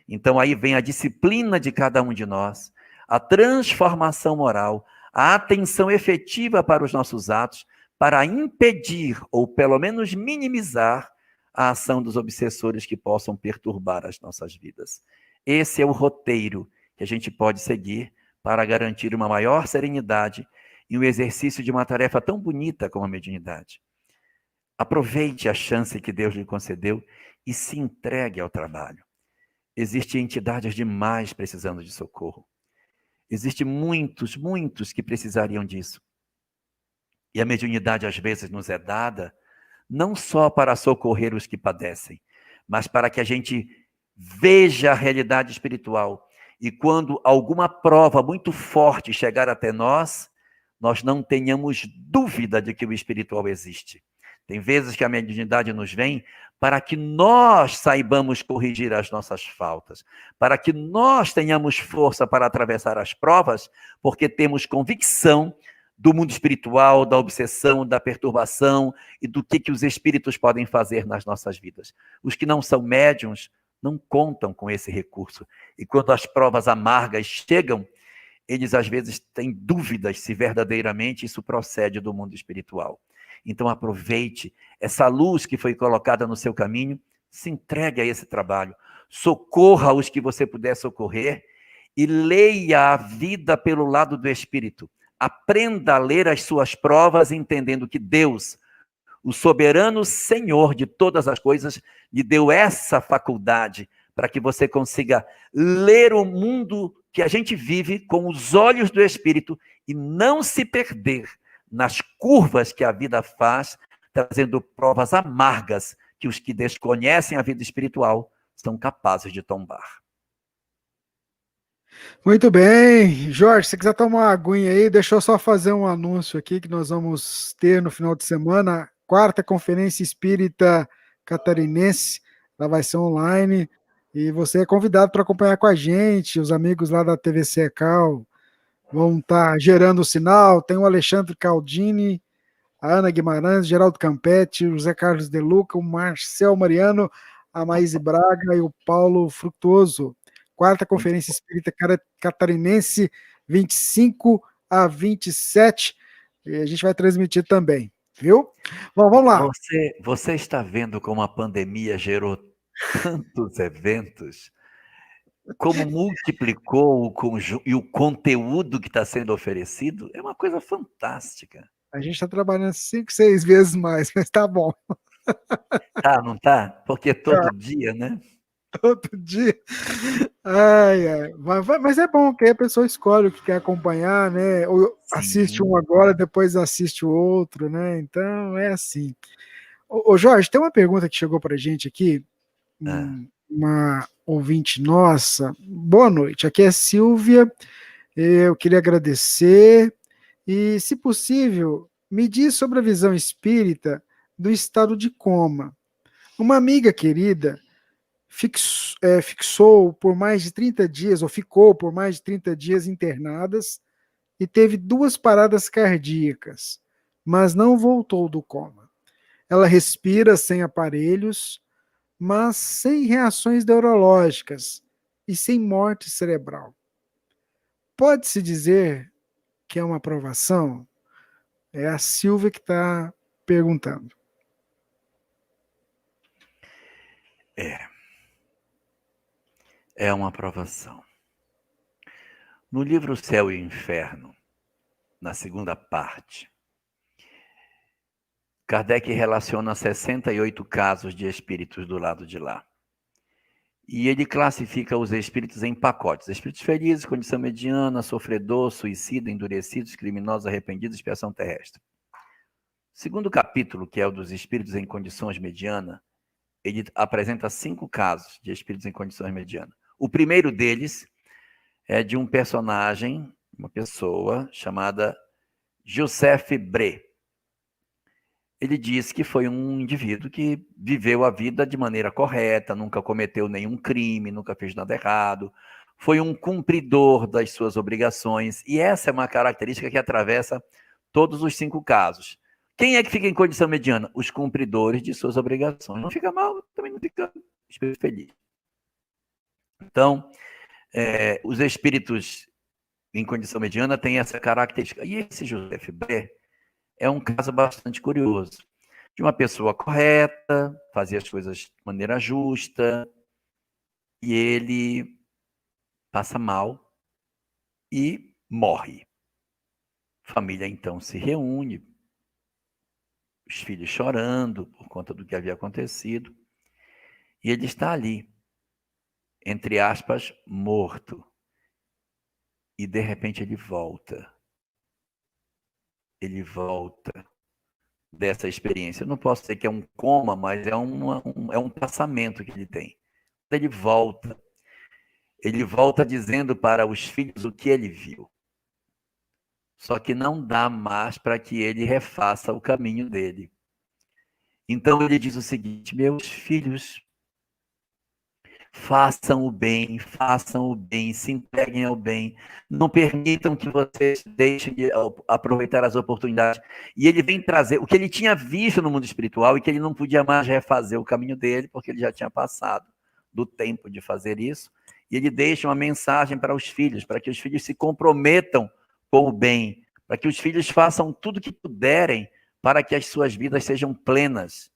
Então aí vem a disciplina de cada um de nós, a transformação moral, a atenção efetiva para os nossos atos, para impedir ou pelo menos minimizar a ação dos obsessores que possam perturbar as nossas vidas. Esse é o roteiro que a gente pode seguir para garantir uma maior serenidade e o exercício de uma tarefa tão bonita como a mediunidade. Aproveite a chance que Deus lhe concedeu e se entregue ao trabalho. Existem entidades demais precisando de socorro. Existem muitos que precisariam disso. E a mediunidade às vezes nos é dada não só para socorrer os que padecem, mas para que a gente veja a realidade espiritual. E quando alguma prova muito forte chegar até nós, nós não tenhamos dúvida de que o espiritual existe. Tem vezes que a mediunidade nos vem para que nós saibamos corrigir as nossas faltas, para que nós tenhamos força para atravessar as provas, porque temos convicção do mundo espiritual, da obsessão, da perturbação e do que os espíritos podem fazer nas nossas vidas. Os que não são médiuns não contam com esse recurso. E quando as provas amargas chegam, eles às vezes têm dúvidas se verdadeiramente isso procede do mundo espiritual. Então aproveite essa luz que foi colocada no seu caminho, se entregue a esse trabalho, socorra os que você puder socorrer e leia a vida pelo lado do espírito. Aprenda a ler as suas provas, entendendo que Deus, O soberano Senhor de todas as coisas lhe deu essa faculdade para que você consiga ler o mundo que a gente vive com os olhos do Espírito e não se perder nas curvas que a vida faz, trazendo provas amargas que os que desconhecem a vida espiritual são capazes de tombar. Muito bem. Jorge, se quiser tomar uma aguinha aí, deixa eu só fazer um anúncio aqui que nós vamos ter no final de semana, a 4ª Conferência Espírita Catarinense. Ela vai ser online e você é convidado para acompanhar com a gente. Os amigos lá da TV Secal vão estar gerando o sinal. Tem o Alexandre Caldini, a Ana Guimarães, Geraldo Campetti, o José Carlos De Luca, o Marcel Mariano, a Maíse Braga e o Paulo Frutuoso. 4ª Conferência Espírita Catarinense, 25 a 27. E a gente vai transmitir também, viu? Bom, vamos lá. Você está vendo como a pandemia gerou tantos eventos, como multiplicou e o conteúdo que está sendo oferecido? É uma coisa fantástica. A gente está trabalhando 5, 6 vezes mais, mas tá bom. Tá, não tá? Porque todo dia, né? Todo dia. Ai, ai. Mas é bom que aí a pessoa escolhe o que quer acompanhar, né? Ou assiste um agora, depois assiste o outro, né? Então é assim. Ô Jorge, tem uma pergunta que chegou pra gente aqui. Uma ouvinte nossa. Boa noite. Aqui é Silvia. Eu queria agradecer. E, se possível, me diz sobre a visão espírita do estado de coma. Uma amiga querida fixou por mais de 30 dias, ou ficou por mais de 30 dias internadas e teve 2 paradas cardíacas, mas não voltou do coma. Ela respira sem aparelhos, mas sem reações neurológicas e sem morte cerebral. Pode-se dizer que é uma aprovação? É a Silvia que está perguntando. É uma aprovação. No livro Céu e Inferno, na segunda parte, Kardec relaciona 68 casos de espíritos do lado de lá. E ele classifica os espíritos em pacotes. Espíritos felizes, condição mediana, sofredor, suicida, endurecidos, criminosos, arrependidos, expiação terrestre. Segundo capítulo, que é o dos espíritos em condições medianas, ele apresenta 5 casos de espíritos em condições medianas. O primeiro deles é de um personagem, uma pessoa chamada Joseph Bré. Ele diz que foi um indivíduo que viveu a vida de maneira correta, nunca cometeu nenhum crime, nunca fez nada errado, foi um cumpridor das suas obrigações, e essa é uma característica que atravessa todos os 5 casos. Quem é que fica em condição mediana? Os cumpridores de suas obrigações. Não fica mal, também não fica feliz. Então, os espíritos em condição mediana têm essa característica. E esse Joseph Bré é um caso bastante curioso. De uma pessoa correta, fazia as coisas de maneira justa, e ele passa mal e morre. A família, então, se reúne, os filhos chorando por conta do que havia acontecido, e ele está ali, entre aspas, morto. E, de repente, ele volta. Ele volta dessa experiência. Eu não posso dizer que é um coma, mas é um passamento que ele tem. Ele volta dizendo para os filhos o que ele viu. Só que não dá mais para que ele refaça o caminho dele. Então ele diz o seguinte: meus filhos, façam o bem, se entreguem ao bem, não permitam que vocês deixem de aproveitar as oportunidades. E ele vem trazer o que ele tinha visto no mundo espiritual e que ele não podia mais refazer o caminho dele, porque ele já tinha passado do tempo de fazer isso. E ele deixa uma mensagem para os filhos, para que os filhos se comprometam com o bem, para que os filhos façam tudo o que puderem para que as suas vidas sejam plenas.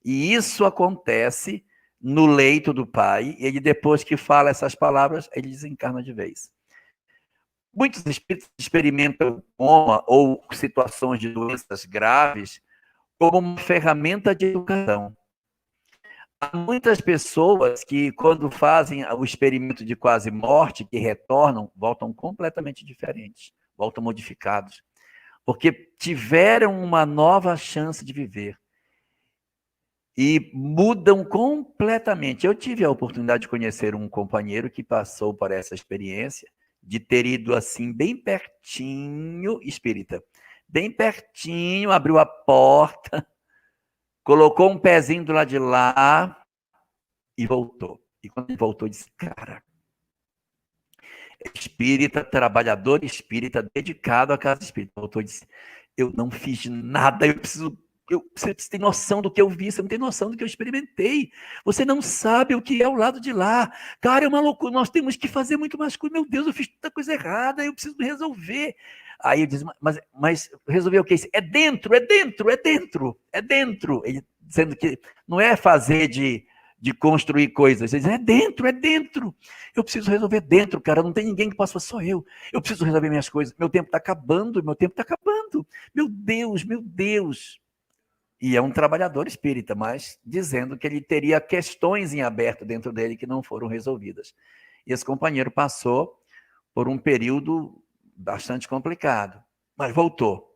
E isso acontece no leito do pai, e ele, depois que fala essas palavras, ele desencarna de vez. Muitos espíritos experimentam coma ou situações de doenças graves como uma ferramenta de educação. Há muitas pessoas que, quando fazem o experimento de quase morte, que retornam, voltam completamente diferentes, voltam modificados, porque tiveram uma nova chance de viver e mudam completamente. Eu tive a oportunidade de conhecer um companheiro que passou por essa experiência, de ter ido assim, bem pertinho, espírita, bem pertinho, abriu a porta, colocou um pezinho do lado de lá e voltou. E quando ele voltou, disse, cara, espírita, trabalhador espírita, dedicado à casa espírita. Voltou e disse, eu não fiz nada, você tem noção do que eu vi, você não tem noção do que eu experimentei. Você não sabe o que é o lado de lá. Cara, é uma loucura, nós temos que fazer muito mais coisa. Meu Deus, eu fiz tanta coisa errada, eu preciso resolver. Aí eu disse, mas resolver o quê? É dentro, é dentro, é dentro, é dentro. Ele dizendo que não é fazer de construir coisas. Ele diz, é dentro, é dentro. Eu preciso resolver dentro, cara. Não tem ninguém que possa fazer, só eu. Eu preciso resolver minhas coisas. Meu tempo está acabando, meu tempo está acabando. Meu Deus, meu Deus. E é um trabalhador espírita, mas dizendo que ele teria questões em aberto dentro dele que não foram resolvidas. E esse companheiro passou por um período bastante complicado, mas voltou.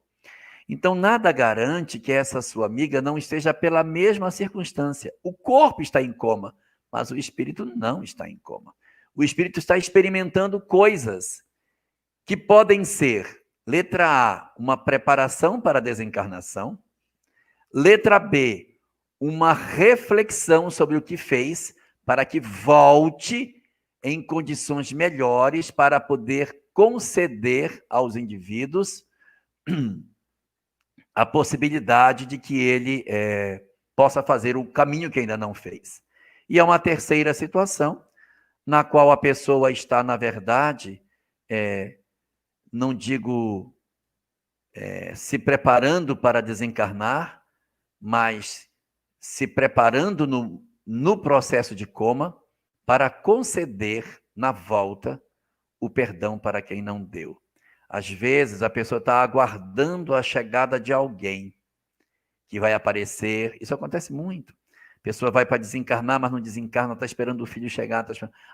Então, nada garante que essa sua amiga não esteja pela mesma circunstância. O corpo está em coma, mas o espírito não está em coma. O espírito está experimentando coisas que podem ser, letra A, uma preparação para a desencarnação, letra B, uma reflexão sobre o que fez para que volte em condições melhores para poder conceder aos indivíduos a possibilidade de que ele possa fazer o caminho que ainda não fez. E há uma terceira situação, na qual a pessoa está, na verdade, não digo se preparando para desencarnar, mas se preparando no processo de coma para conceder na volta o perdão para quem não deu. Às vezes, a pessoa está aguardando a chegada de alguém que vai aparecer. Isso acontece muito. A pessoa vai para desencarnar, mas não desencarna, está esperando o filho chegar.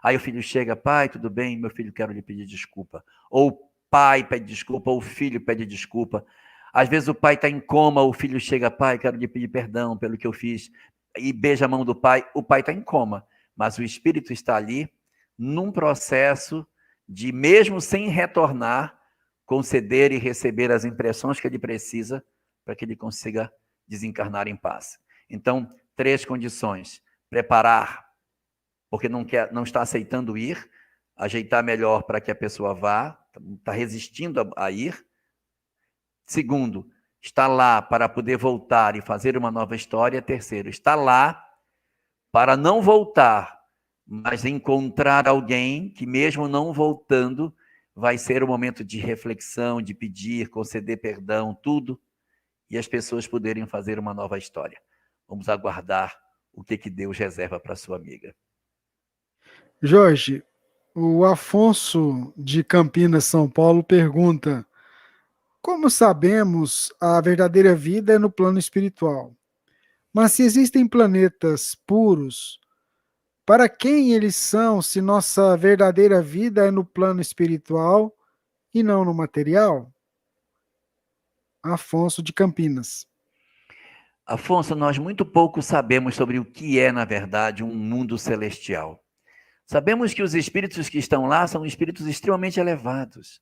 Aí o filho chega, pai, tudo bem? Meu filho, quero lhe pedir desculpa. Ou o pai pede desculpa, ou o filho pede desculpa. Às vezes o pai está em coma, o filho chega, pai, quero lhe pedir perdão pelo que eu fiz. E beija a mão do pai, o pai está em coma. Mas o espírito está ali num processo de, mesmo sem retornar, conceder e receber as impressões que ele precisa para que ele consiga desencarnar em paz. Então, 3 condições. Preparar, porque não está aceitando ir, ajeitar melhor para que a pessoa vá, está resistindo a ir. Segundo, está lá para poder voltar e fazer uma nova história. Terceiro, está lá para não voltar, mas encontrar alguém que, mesmo não voltando, vai ser um momento de reflexão, de pedir, conceder perdão, tudo, e as pessoas poderem fazer uma nova história. Vamos aguardar o que Deus reserva para a sua amiga. Jorge, o Afonso de Campinas, São Paulo, pergunta: como sabemos a verdadeira vida é no plano espiritual? Mas se existem planetas puros, para quem eles são se nossa verdadeira vida é no plano espiritual e não no material? Afonso de Campinas. Afonso, nós muito pouco sabemos sobre o que é, na verdade, um mundo celestial. Sabemos que os espíritos que estão lá são espíritos extremamente elevados.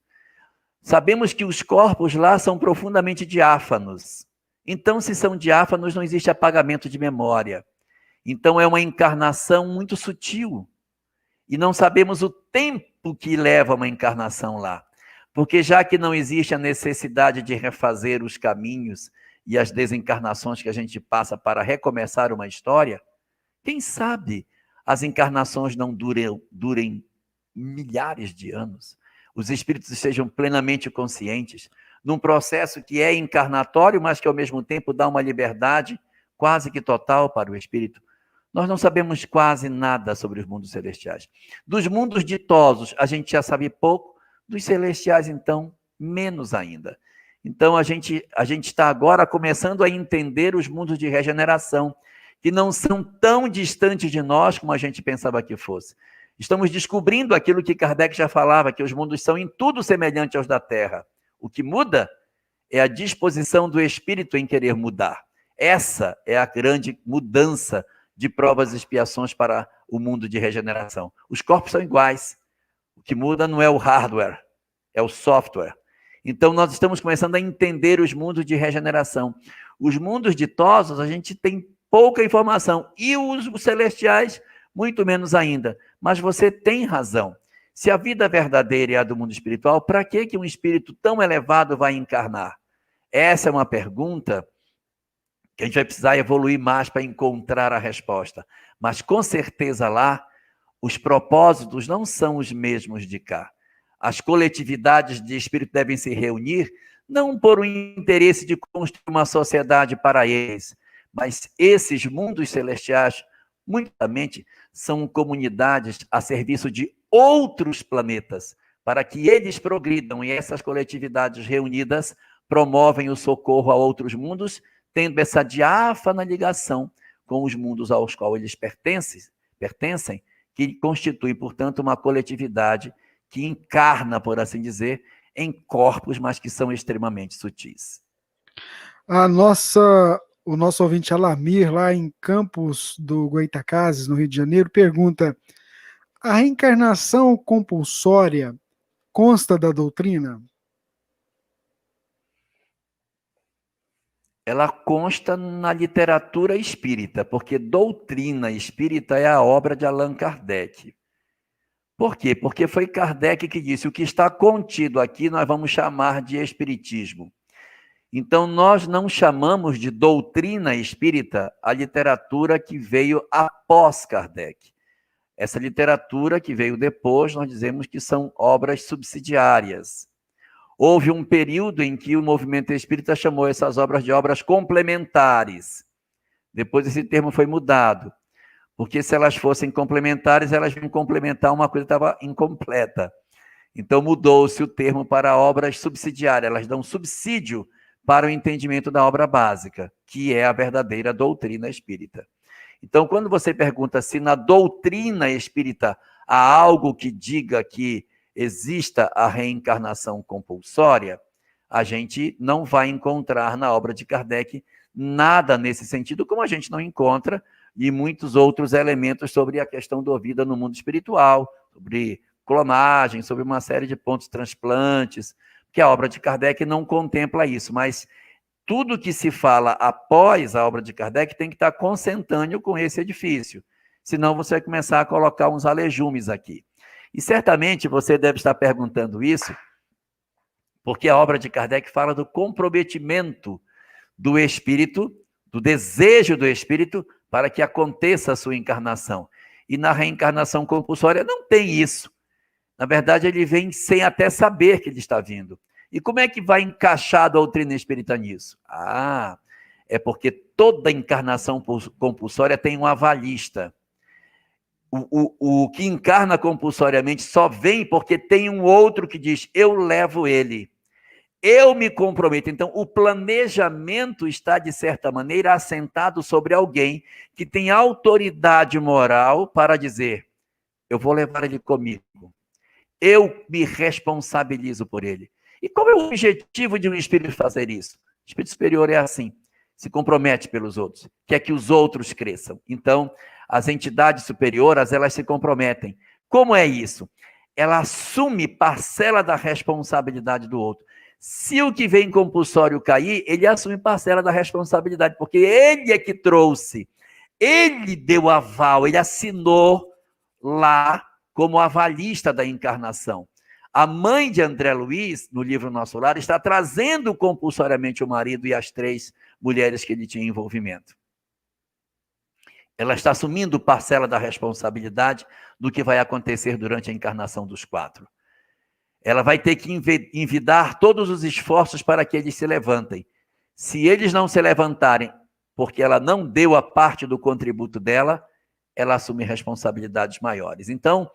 Sabemos que os corpos lá são profundamente diáfanos. Então, se são diáfanos, não existe apagamento de memória. Então, é uma encarnação muito sutil. E não sabemos o tempo que leva uma encarnação lá. Porque já que não existe a necessidade de refazer os caminhos e as desencarnações que a gente passa para recomeçar uma história, quem sabe as encarnações não durem milhares de anos. Os espíritos estejam plenamente conscientes, num processo que é encarnatório, mas que ao mesmo tempo dá uma liberdade quase que total para o espírito. Nós não sabemos quase nada sobre os mundos celestiais. Dos mundos ditosos, a gente já sabe pouco, dos celestiais, então, menos ainda. Então, a gente está agora começando a entender os mundos de regeneração, que não são tão distantes de nós como a gente pensava que fosse. Estamos descobrindo aquilo que Kardec já falava, que os mundos são em tudo semelhantes aos da Terra. O que muda é a disposição do espírito em querer mudar. Essa é a grande mudança de provas e expiações para o mundo de regeneração. Os corpos são iguais. O que muda não é o hardware, é o software. Então, nós estamos começando a entender os mundos de regeneração. Os mundos ditosos, a gente tem pouca informação. E os celestiais, muito menos ainda. Mas você tem razão. Se a vida verdadeira é a do mundo espiritual, para que um espírito tão elevado vai encarnar? Essa é uma pergunta que a gente vai precisar evoluir mais para encontrar a resposta. Mas, com certeza, lá, os propósitos não são os mesmos de cá. As coletividades de espírito devem se reunir, não por um interesse de construir uma sociedade para eles, mas esses mundos celestiais, muitamente, são comunidades a serviço de outros planetas, para que eles progridam, e essas coletividades reunidas promovem o socorro a outros mundos, tendo essa diáfana ligação com os mundos aos quais eles pertencem, que constitui, portanto, uma coletividade que encarna, por assim dizer, em corpos, mas que são extremamente sutis. O nosso ouvinte Alamir, lá em Campos do Goitacazes, no Rio de Janeiro, pergunta: a reencarnação compulsória consta da doutrina? Ela consta na literatura espírita, porque doutrina espírita é a obra de Allan Kardec. Por quê? Porque foi Kardec que disse: o que está contido aqui nós vamos chamar de espiritismo. Então, nós não chamamos de doutrina espírita a literatura que veio após Kardec. Essa literatura que veio depois, nós dizemos que são obras subsidiárias. Houve um período em que o movimento espírita chamou essas obras de obras complementares. Depois esse termo foi mudado. Porque se elas fossem complementares, elas vinham complementar uma coisa que estava incompleta. Então mudou-se o termo para obras subsidiárias. Elas dão subsídio para o entendimento da obra básica, que é a verdadeira doutrina espírita. Então, quando você pergunta se na doutrina espírita há algo que diga que exista a reencarnação compulsória, a gente não vai encontrar na obra de Kardec nada nesse sentido, como a gente não encontra e muitos outros elementos sobre a questão da vida no mundo espiritual, sobre clonagem, sobre uma série de pontos transplantes, que a obra de Kardec não contempla isso, mas tudo que se fala após a obra de Kardec tem que estar consentâneo com esse edifício, senão você vai começar a colocar uns alejumes aqui. E certamente você deve estar perguntando isso, porque a obra de Kardec fala do comprometimento do espírito, do desejo do espírito, para que aconteça a sua encarnação. E na reencarnação compulsória não tem isso. Na verdade, ele vem sem até saber que ele está vindo. E como é que vai encaixar a doutrina espírita nisso? É porque toda encarnação compulsória tem um avalista. O que encarna compulsoriamente só vem porque tem um outro que diz: eu levo ele, eu me comprometo. Então, o planejamento está, de certa maneira, assentado sobre alguém que tem autoridade moral para dizer: eu vou levar ele comigo, eu me responsabilizo por ele. E qual é o objetivo de um espírito fazer isso? O espírito superior é assim, se compromete pelos outros, quer que os outros cresçam. Então, as entidades superiores, elas se comprometem. Como é isso? Ela assume parcela da responsabilidade do outro. Se o que vem compulsório cair, ele assume parcela da responsabilidade, porque ele é que trouxe, ele deu aval, ele assinou lá como avalista da encarnação. A mãe de André Luiz, no livro Nosso Lar, está trazendo compulsoriamente o marido e as 3 mulheres que ele tinha envolvimento. Ela está assumindo parcela da responsabilidade do que vai acontecer durante a encarnação dos 4. Ela vai ter que envidar todos os esforços para que eles se levantem. Se eles não se levantarem, porque ela não deu a parte do contributo dela, ela assume responsabilidades maiores. Então,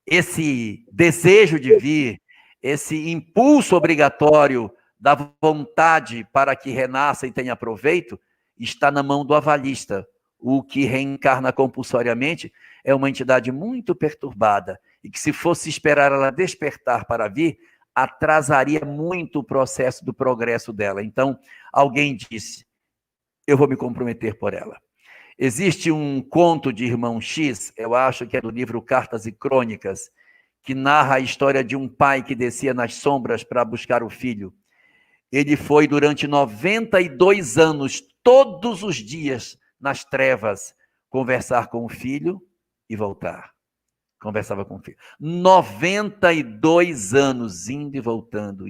esse desejo de vir, esse impulso obrigatório da vontade para que renasça e tenha proveito, está na mão do avalista. O que reencarna compulsoriamente é uma entidade muito perturbada e que, se fosse esperar ela despertar para vir, atrasaria muito o processo do progresso dela. Então, alguém disse, eu vou me comprometer por ela. Existe um conto de Irmão X, eu acho que é do livro Cartas e Crônicas, que narra a história de um pai que descia nas sombras para buscar o filho. Ele foi durante 92 anos, todos os dias, nas trevas, conversar com o filho e voltar. Conversava com o filho. 92 anos, indo e voltando,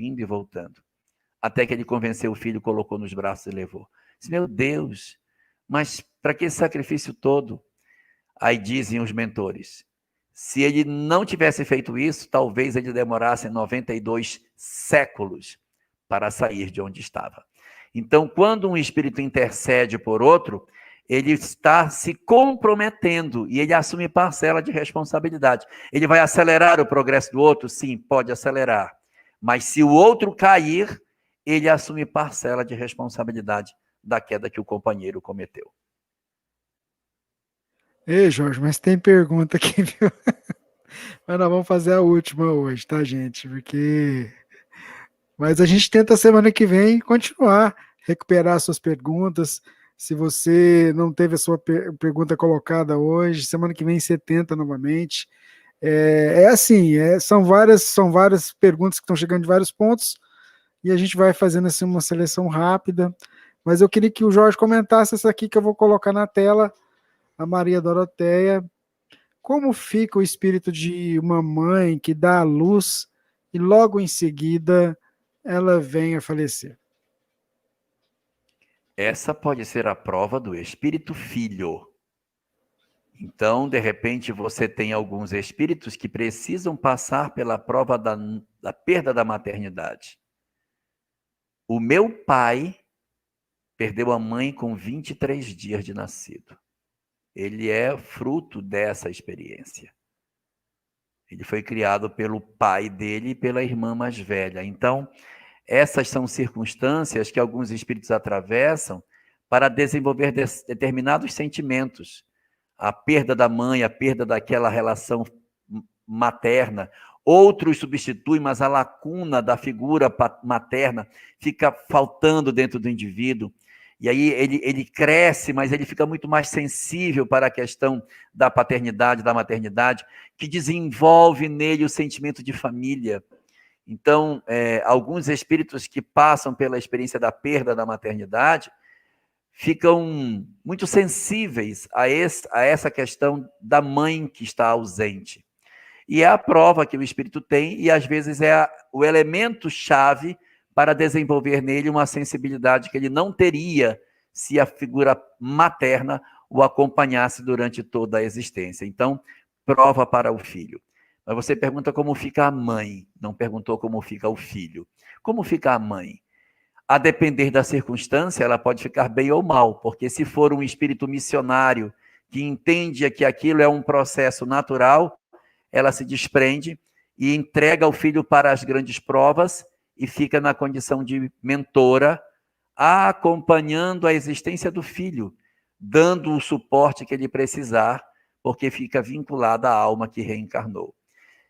até que ele convenceu o filho, colocou nos braços e levou. Disse, meu Deus, mas para que esse sacrifício todo? Aí dizem os mentores, se ele não tivesse feito isso, talvez ele demorasse 92 séculos para sair de onde estava. Então, quando um espírito intercede por outro, ele está se comprometendo e ele assume parcela de responsabilidade. Ele vai acelerar o progresso do outro? Sim, pode acelerar. Mas se o outro cair, ele assume parcela de responsabilidade da queda que o companheiro cometeu. Ei, Jorge, mas tem pergunta aqui, viu? Mas nós vamos fazer a última hoje, tá, gente? Mas a gente tenta semana que vem continuar, recuperar suas perguntas. Se você não teve a sua pergunta colocada hoje, semana que vem você tenta novamente. São várias perguntas que estão chegando de vários pontos e a gente vai fazendo assim uma seleção rápida. Mas eu queria que o Jorge comentasse essa aqui que eu vou colocar na tela, a Maria Doroteia. Como fica o espírito de uma mãe que dá à luz e logo em seguida ela vem a falecer? Essa pode ser a prova do espírito filho. Então, de repente, você tem alguns espíritos que precisam passar pela prova da perda da maternidade. O meu pai perdeu a mãe com 23 dias de nascido. Ele é fruto dessa experiência. Ele foi criado pelo pai dele e pela irmã mais velha. Então, essas são circunstâncias que alguns espíritos atravessam para desenvolver determinados sentimentos. A perda da mãe, a perda daquela relação materna. Outros substituem, mas a lacuna da figura materna fica faltando dentro do indivíduo. E aí ele cresce, mas ele fica muito mais sensível para a questão da paternidade, da maternidade, que desenvolve nele o sentimento de família. Então, alguns espíritos que passam pela experiência da perda da maternidade ficam muito sensíveis a essa questão da mãe que está ausente. E é a prova que o espírito tem, e às vezes é o elemento-chave para desenvolver nele uma sensibilidade que ele não teria se a figura materna o acompanhasse durante toda a existência. Então, prova para o filho. Mas você pergunta como fica a mãe, não perguntou como fica o filho. Como fica a mãe? A depender da circunstância, ela pode ficar bem ou mal, porque se for um espírito missionário que entende que aquilo é um processo natural, ela se desprende e entrega o filho para as grandes provas e fica na condição de mentora, acompanhando a existência do filho, dando o suporte que ele precisar, porque fica vinculada à alma que reencarnou.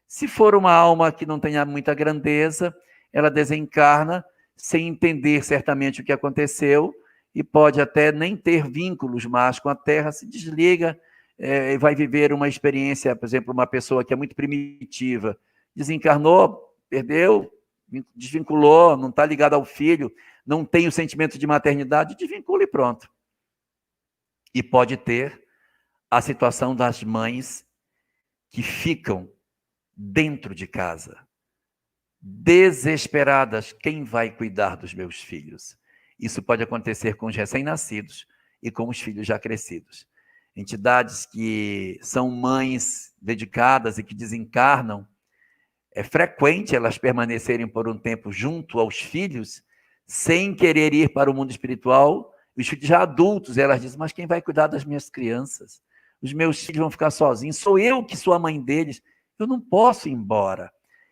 Se for uma alma que não tenha muita grandeza, ela desencarna sem entender certamente o que aconteceu e pode até nem ter vínculos mais com a Terra, se desliga e vai viver uma experiência, por exemplo, uma pessoa que é muito primitiva, desencarnou, perdeu, desvinculou, não está ligado ao filho, não tem o sentimento de maternidade, desvincula e pronto. E pode ter a situação das mães que ficam dentro de casa, desesperadas, quem vai cuidar dos meus filhos? Isso pode acontecer com os recém-nascidos e com os filhos já crescidos. Entidades que são mães dedicadas e que desencarnam, é frequente elas permanecerem por um tempo junto aos filhos, sem querer ir para o mundo espiritual, os filhos já adultos, elas dizem, mas quem vai cuidar das minhas crianças? Os meus filhos vão ficar sozinhos, sou eu que sou a mãe deles, eu não posso ir embora.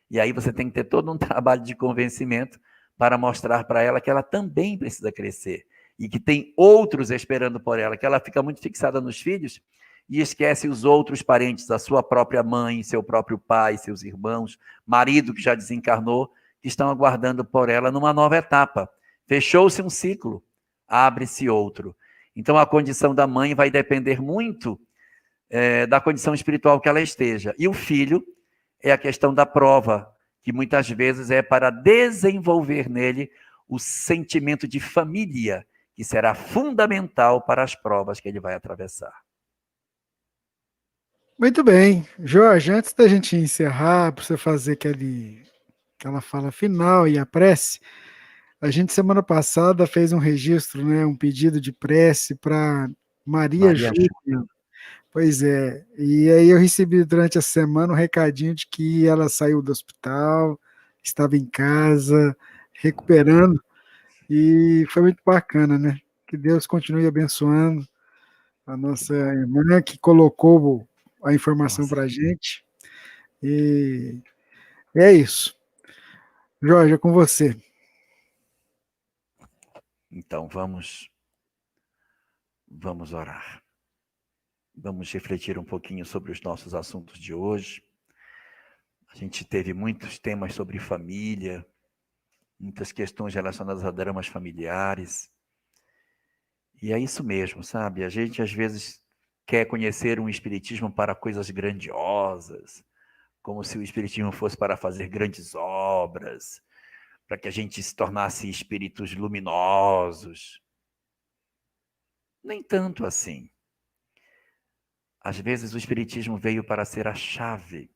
E aí você tem que ter todo um trabalho de convencimento para mostrar para ela que ela também precisa crescer e que tem outros esperando por ela, que ela fica muito fixada nos filhos e esquece os outros parentes, a sua própria mãe, seu próprio pai, seus irmãos, marido que já desencarnou, que estão aguardando por ela numa nova etapa. Fechou-se um ciclo, abre-se outro. Então a condição da mãe vai depender muito da condição espiritual que ela esteja. E o filho é a questão da prova, que muitas vezes é para desenvolver nele o sentimento de família, que será fundamental para as provas que ele vai atravessar. Muito bem. Jorge, antes da gente encerrar, para você fazer aquela fala final e a prece, a gente semana passada fez um registro, né, um pedido de prece para Maria Júlia. Pois é, e aí eu recebi durante a semana um recadinho de que ela saiu do hospital, estava em casa, recuperando, e foi muito bacana, né? Que Deus continue abençoando a nossa irmã que colocou a informação para a gente, e é isso. Jorge, é com você. Então vamos orar. Vamos refletir um pouquinho sobre os nossos assuntos de hoje. A gente teve muitos temas sobre família, muitas questões relacionadas a dramas familiares. E é isso mesmo, sabe? A gente às vezes quer conhecer um espiritismo para coisas grandiosas, como se o espiritismo fosse para fazer grandes obras, para que a gente se tornasse espíritos luminosos. Nem tanto assim. Às vezes o espiritismo veio para ser a chave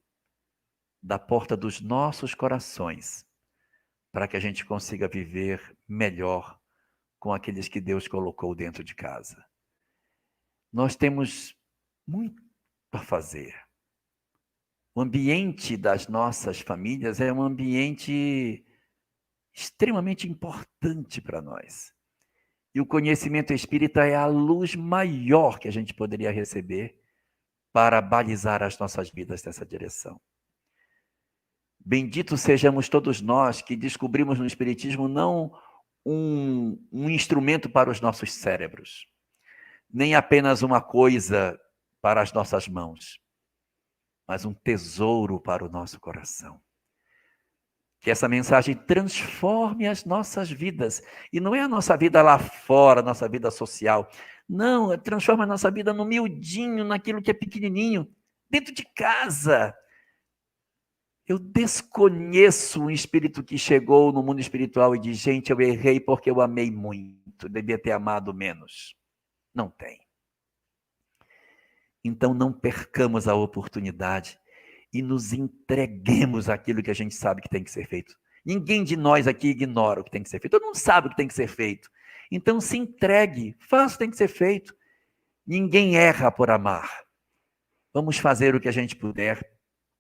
da porta dos nossos corações, para que a gente consiga viver melhor com aqueles que Deus colocou dentro de casa. Nós temos muito a fazer. O ambiente das nossas famílias é um ambiente extremamente importante para nós. E o conhecimento espírita é a luz maior que a gente poderia receber para balizar as nossas vidas nessa direção. Benditos sejamos todos nós que descobrimos no Espiritismo não um instrumento para os nossos cérebros, nem apenas uma coisa para as nossas mãos, mas um tesouro para o nosso coração. Que essa mensagem transforme as nossas vidas. E não é a nossa vida lá fora, a nossa vida social. Não, transforma a nossa vida no miudinho, naquilo que é pequenininho, dentro de casa. Eu desconheço um espírito que chegou no mundo espiritual e diz, gente, eu errei porque eu amei muito, devia ter amado menos. Não tem. Então não percamos a oportunidade e nos entreguemos àquilo que a gente sabe que tem que ser feito. Ninguém de nós aqui ignora o que tem que ser feito. Todo mundo sabe o que tem que ser feito. Então se entregue, faça o que tem que ser feito. Ninguém erra por amar. Vamos fazer o que a gente puder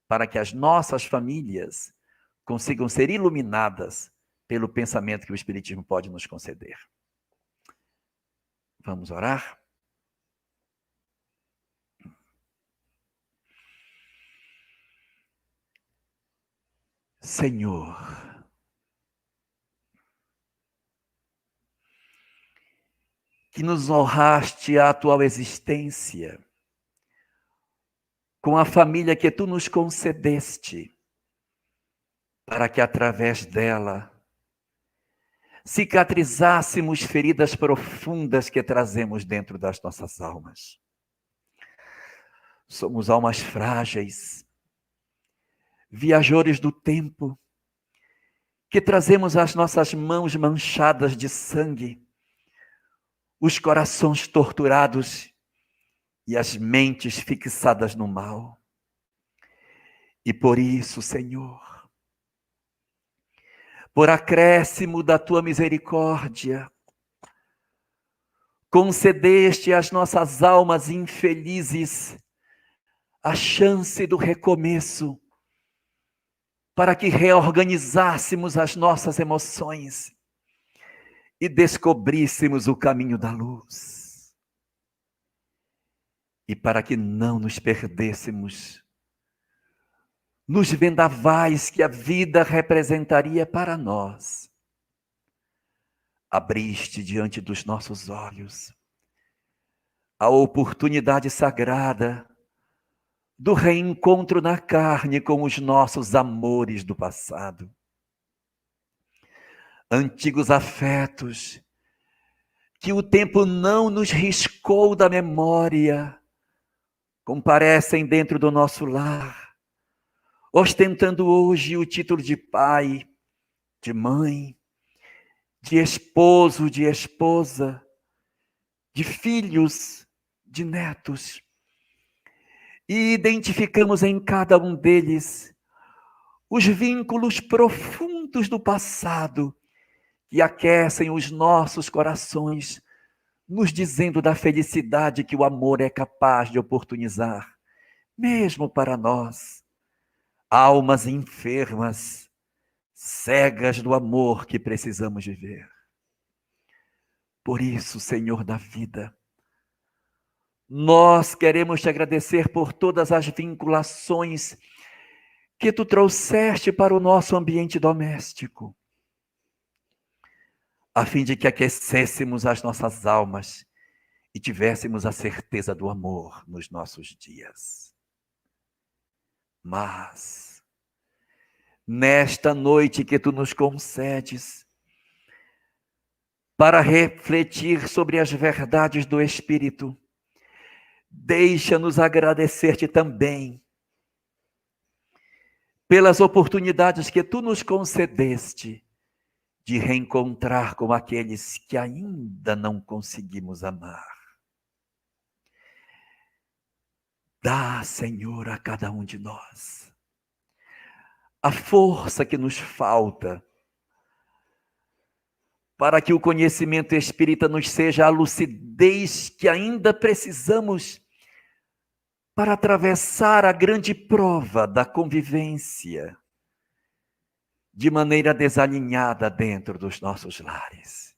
para que as nossas famílias consigam ser iluminadas pelo pensamento que o Espiritismo pode nos conceder. Vamos orar? Senhor, que nos honraste a atual existência com a família que tu nos concedeste, para que através dela cicatrizássemos feridas profundas que trazemos dentro das nossas almas. Somos almas frágeis, viajores do tempo, que trazemos as nossas mãos manchadas de sangue, os corações torturados e as mentes fixadas no mal. E por isso, Senhor, por acréscimo da tua misericórdia, concedeste às nossas almas infelizes a chance do recomeço, para que reorganizássemos as nossas emoções e descobríssemos o caminho da luz. E para que não nos perdêssemos nos vendavais que a vida representaria para nós. abriste diante dos nossos olhos a oportunidade sagrada do reencontro na carne com os nossos amores do passado. Antigos afetos que o tempo não nos riscou da memória, comparecem dentro do nosso lar, ostentando hoje o título de pai, de mãe, de esposo, de esposa, de filhos, de netos. E identificamos em cada um deles os vínculos profundos do passado que aquecem os nossos corações, nos dizendo da felicidade que o amor é capaz de oportunizar, mesmo para nós, almas enfermas, cegas do amor que precisamos viver. Por isso, Senhor da vida, nós queremos te agradecer por todas as vinculações que tu trouxeste para o nosso ambiente doméstico, a fim de que aquecêssemos as nossas almas e tivéssemos a certeza do amor nos nossos dias. Mas, nesta noite que tu nos concedes, para refletir sobre as verdades do Espírito, deixa-nos agradecer-te também pelas oportunidades que tu nos concedeste de reencontrar com aqueles que ainda não conseguimos amar. Dá, Senhor, a cada um de nós a força que nos falta para que o conhecimento espírita nos seja a lucidez que ainda precisamos para atravessar a grande prova da convivência de maneira desalinhada dentro dos nossos lares.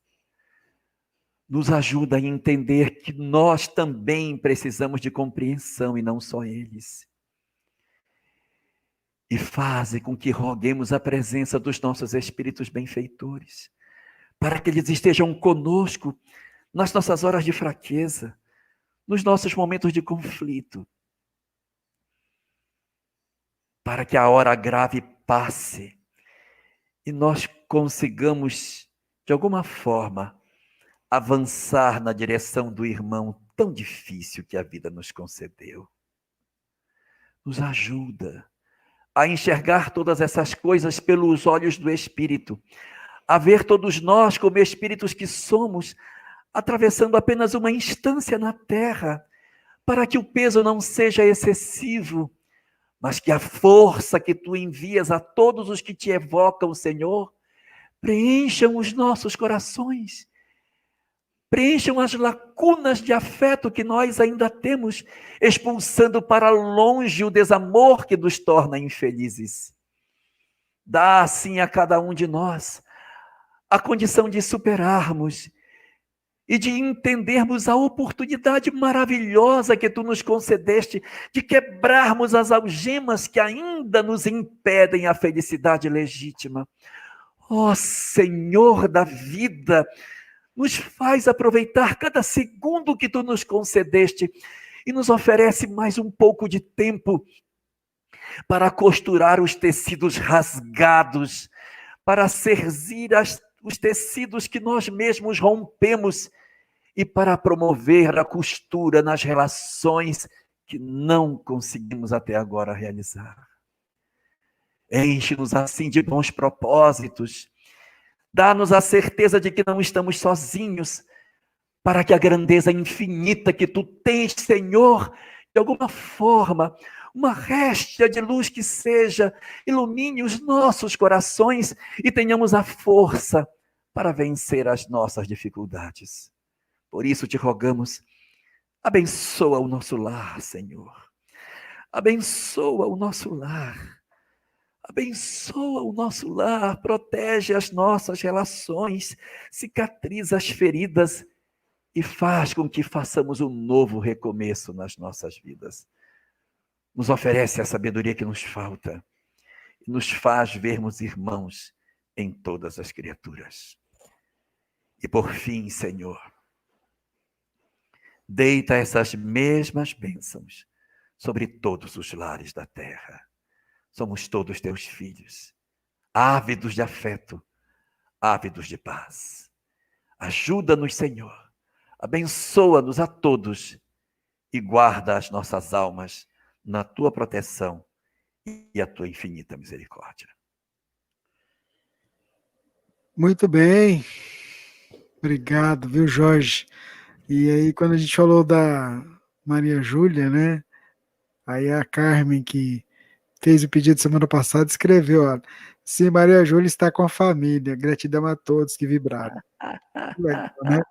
Nos ajuda a entender que nós também precisamos de compreensão e não só eles. E faze com que roguemos a presença dos nossos espíritos benfeitores, para que eles estejam conosco nas nossas horas de fraqueza, nos nossos momentos de conflito, para que a hora grave passe e nós consigamos, de alguma forma, avançar na direção do irmão tão difícil que a vida nos concedeu. Nos ajuda a enxergar todas essas coisas pelos olhos do Espírito, a ver todos nós como espíritos que somos, atravessando apenas uma instância na Terra, para que o peso não seja excessivo, mas que a força que tu envias a todos os que te evocam, Senhor, preencham os nossos corações, preencham as lacunas de afeto que nós ainda temos, expulsando para longe o desamor que nos torna infelizes. Dá, assim, a cada um de nós a condição de superarmos e de entendermos a oportunidade maravilhosa que tu nos concedeste de quebrarmos as algemas que ainda nos impedem a felicidade legítima. Ó Senhor da vida, nos faz aproveitar cada segundo que tu nos concedeste e nos oferece mais um pouco de tempo para costurar os tecidos rasgados, para cerzir os tecidos que nós mesmos rompemos e para promover a costura nas relações que não conseguimos até agora realizar. Enche-nos assim de bons propósitos, dá-nos a certeza de que não estamos sozinhos, para que a grandeza infinita que tu tens, Senhor, de alguma forma, uma réstia de luz que seja, ilumine os nossos corações e tenhamos a força para vencer as nossas dificuldades. Por isso te rogamos, abençoa o nosso lar, Senhor. Abençoa o nosso lar. Abençoa o nosso lar, protege as nossas relações, cicatriza as feridas e faz com que façamos um novo recomeço nas nossas vidas. Nos oferece a sabedoria que nos falta e nos faz vermos irmãos em todas as criaturas. E por fim, Senhor, deita essas mesmas bênçãos sobre todos os lares da terra. Somos todos teus filhos, ávidos de afeto, ávidos de paz. Ajuda-nos, Senhor, abençoa-nos a todos e guarda as nossas almas na tua proteção e a tua infinita misericórdia. Muito bem. Obrigado, viu, Jorge? E aí, quando a gente falou da Maria Júlia, né? Aí a Carmen, que fez o pedido semana passada, escreveu, ó, sim, Maria Júlia está com a família. Gratidão a todos que vibraram. Legal, né?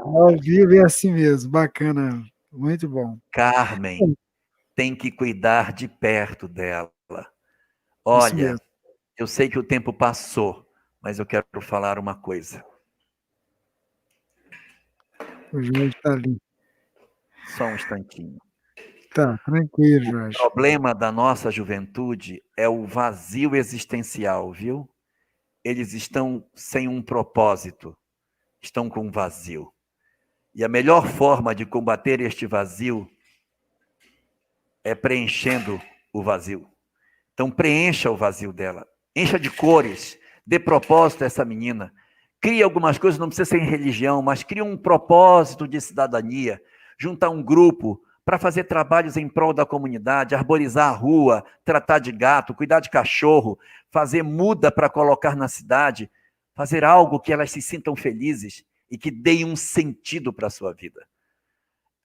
Ao vivo é assim mesmo, bacana, muito bom. Carmen, tem que cuidar de perto dela. Isso Olha, mesmo. eu sei que o tempo passou, mas eu quero falar uma coisa. O Jorge está ali. Só um instantinho. Tá, tranquilo, O Jorge. problema da nossa juventude é o vazio existencial, viu? Eles estão sem um propósito, estão com um vazio. E a melhor forma de combater este vazio é preenchendo o vazio. Então preencha o vazio dela, encha de cores, dê propósito a essa menina. Cria algumas coisas, não precisa ser em religião, mas cria um propósito de cidadania, juntar um grupo para fazer trabalhos em prol da comunidade, arborizar a rua, tratar de gato, cuidar de cachorro, fazer muda para colocar na cidade, fazer algo que elas se sintam felizes e que deem um sentido para a sua vida.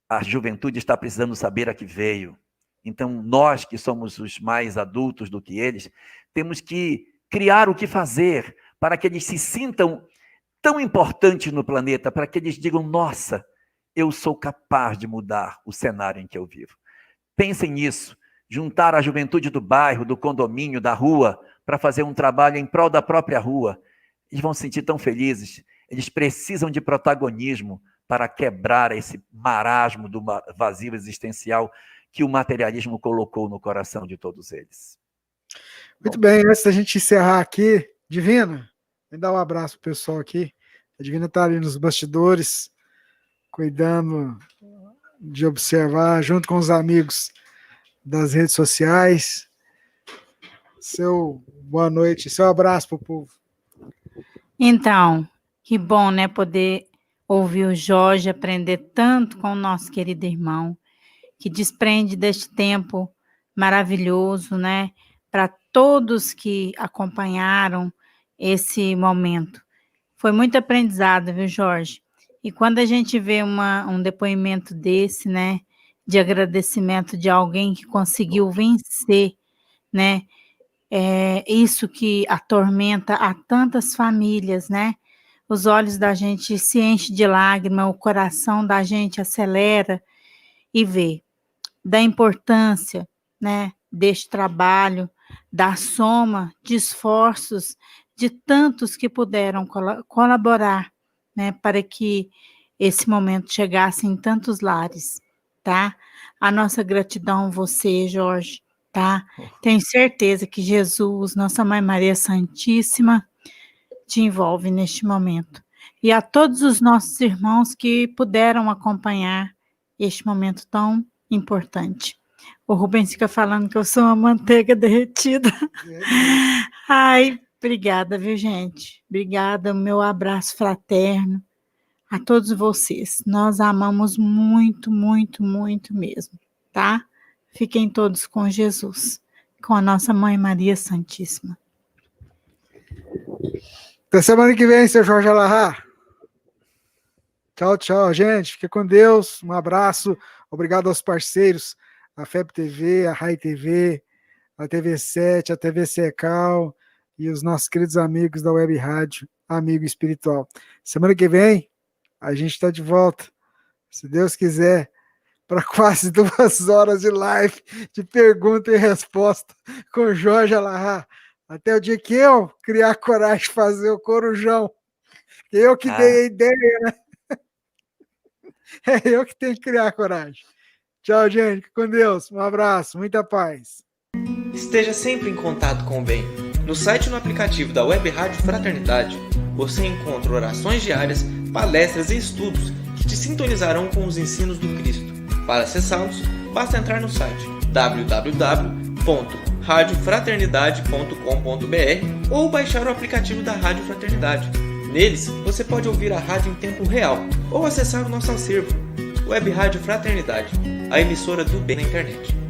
A juventude está precisando saber a que veio. Então, nós que somos os mais adultos do que eles, temos que criar o que fazer para que eles se sintam tão importantes no planeta, para que eles digam, nossa, eu sou capaz de mudar o cenário em que eu vivo. Pensem nisso, juntar a juventude do bairro, do condomínio, da rua, para fazer um trabalho em prol da própria rua. Eles vão se sentir tão felizes. Eles precisam de protagonismo para quebrar esse marasmo do vazio existencial que o materialismo colocou no coração de todos eles. Muito bem, antes da gente encerrar aqui, Divina, me dá um abraço pro pessoal aqui. A Divina está ali nos bastidores, cuidando de observar, junto com os amigos das redes sociais. Seu boa noite, seu abraço pro povo. Então, que bom, né, poder ouvir o Jorge, aprender tanto com o nosso querido irmão, que desprende deste tempo maravilhoso, né, para todos que acompanharam esse momento. Foi muito aprendizado, viu, Jorge? E quando a gente vê um depoimento desse, né, de agradecimento de alguém que conseguiu vencer, né, isso que atormenta a tantas famílias, né, os olhos da gente se enchem de lágrima, o coração da gente acelera e vê da importância, né, deste trabalho, da soma de esforços de tantos que puderam colaborar, né, para que esse momento chegasse em tantos lares, tá? A nossa gratidão a você, Jorge, tá? Tenho certeza que Jesus, nossa Mãe Maria Santíssima, te envolve neste momento. E a todos os nossos irmãos que puderam acompanhar este momento tão importante. O Rubens fica falando que eu sou uma manteiga derretida. Ai, obrigada, viu, gente? Obrigada, meu abraço fraterno a todos vocês. Nós amamos muito, muito, muito mesmo, tá? Fiquem todos com Jesus, com a nossa Mãe Maria Santíssima. Até semana que vem, seu Jorge Alahá. Tchau, tchau, gente. Fique com Deus. Um abraço. Obrigado aos parceiros, a FEB TV, a Rai TV, a TV7, a TV Secal e os nossos queridos amigos da Web Rádio Amigo Espiritual. Semana que vem, a gente está de volta, se Deus quiser, para quase 2 horas de live, de pergunta e resposta com o Jorge Alahá. Até o dia que eu criar coragem de fazer o Corujão. Eu que dei a ideia, né? É eu que tenho que criar coragem. Tchau, gente. Fique com Deus. Um abraço. Muita paz. Esteja sempre em contato com o bem. No site e no aplicativo da Web Rádio Fraternidade, você encontra orações diárias, palestras e estudos que te sintonizarão com os ensinos do Cristo. Para acessá-los, basta entrar no site www.radiofraternidade.com.br ou baixar o aplicativo da Rádio Fraternidade. Neles, você pode ouvir a rádio em tempo real ou acessar o nosso acervo, Web Rádio Fraternidade, a emissora do bem na internet.